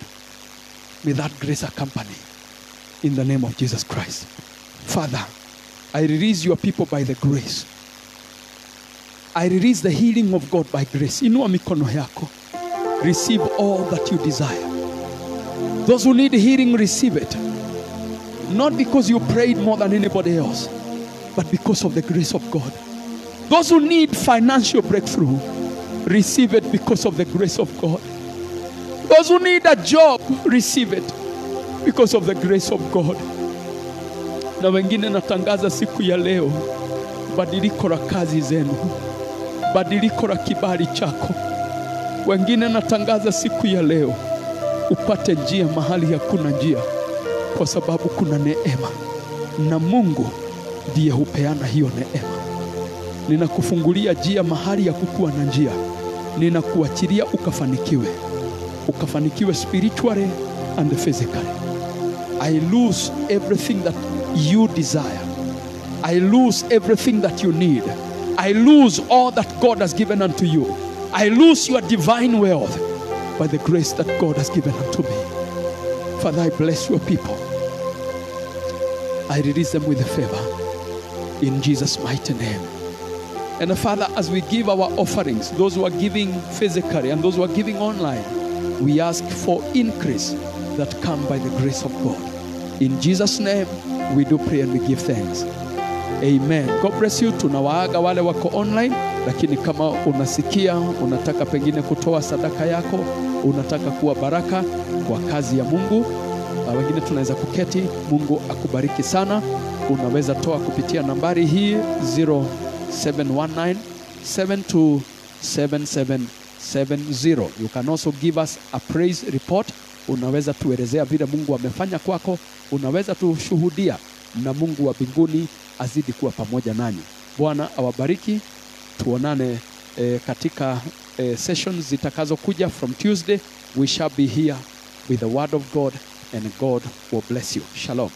Speaker 2: May that grace accompany in the name of Jesus Christ. Father, I release your people by the grace. I release the healing of God by grace. Inua mikono yako. Receive all that you desire. Those who need healing, receive it. Not because you prayed more than anybody else, but because of the grace of God. Those who need financial breakthrough, receive it because of the grace of God. Those who need a job, receive it because of the grace of God. Na wengine natangaza siku ya leo, badiliko la kazi zenu, badiliko la kibali chako. Wengine natangaza siku ya leo, upate njia mahali hakuna njia, kwa sababu kuna neema, na Mungu ndiye hupeana hiyo neema. Ninakufungulia njia mahali ya kukuwa na njia. Ninakuachilia ukafanikiwe. Ukafanikiwe spiritually and physically. I lose everything that you desire. I lose everything that you need. I lose all that God has given unto you. I lose your divine wealth by the grace that God has given unto me. Father, I bless your people. I release them with the favor in Jesus' mighty name. And Father, as we give our offerings, those who are giving physically and those who are giving online, we ask for increase that come by the grace of God. In Jesus' name, we do pray and we give thanks. Amen. God bless you. Tunawaaga wale wako online, lakini kama unasikia, unataka pengine kutoa sadaka yako, unataka kuwa baraka kwa kazi ya Mungu, wengine tunaweza kuketi. Mungu akubariki sana. Unaweza toa kupitia nambari hii 0719-727770. You can also give us a praise report. Unaweza tuelezea vile Mungu amefanya kwako. Unaweza tushuhudia, na Mungu wa mbinguni azidi kuwa pamoja nanyi. Bwana awabariki. Tuonane katika sessions zitakazokuja. From Tuesday we shall be here with the word of God, and God will bless you. Shalom.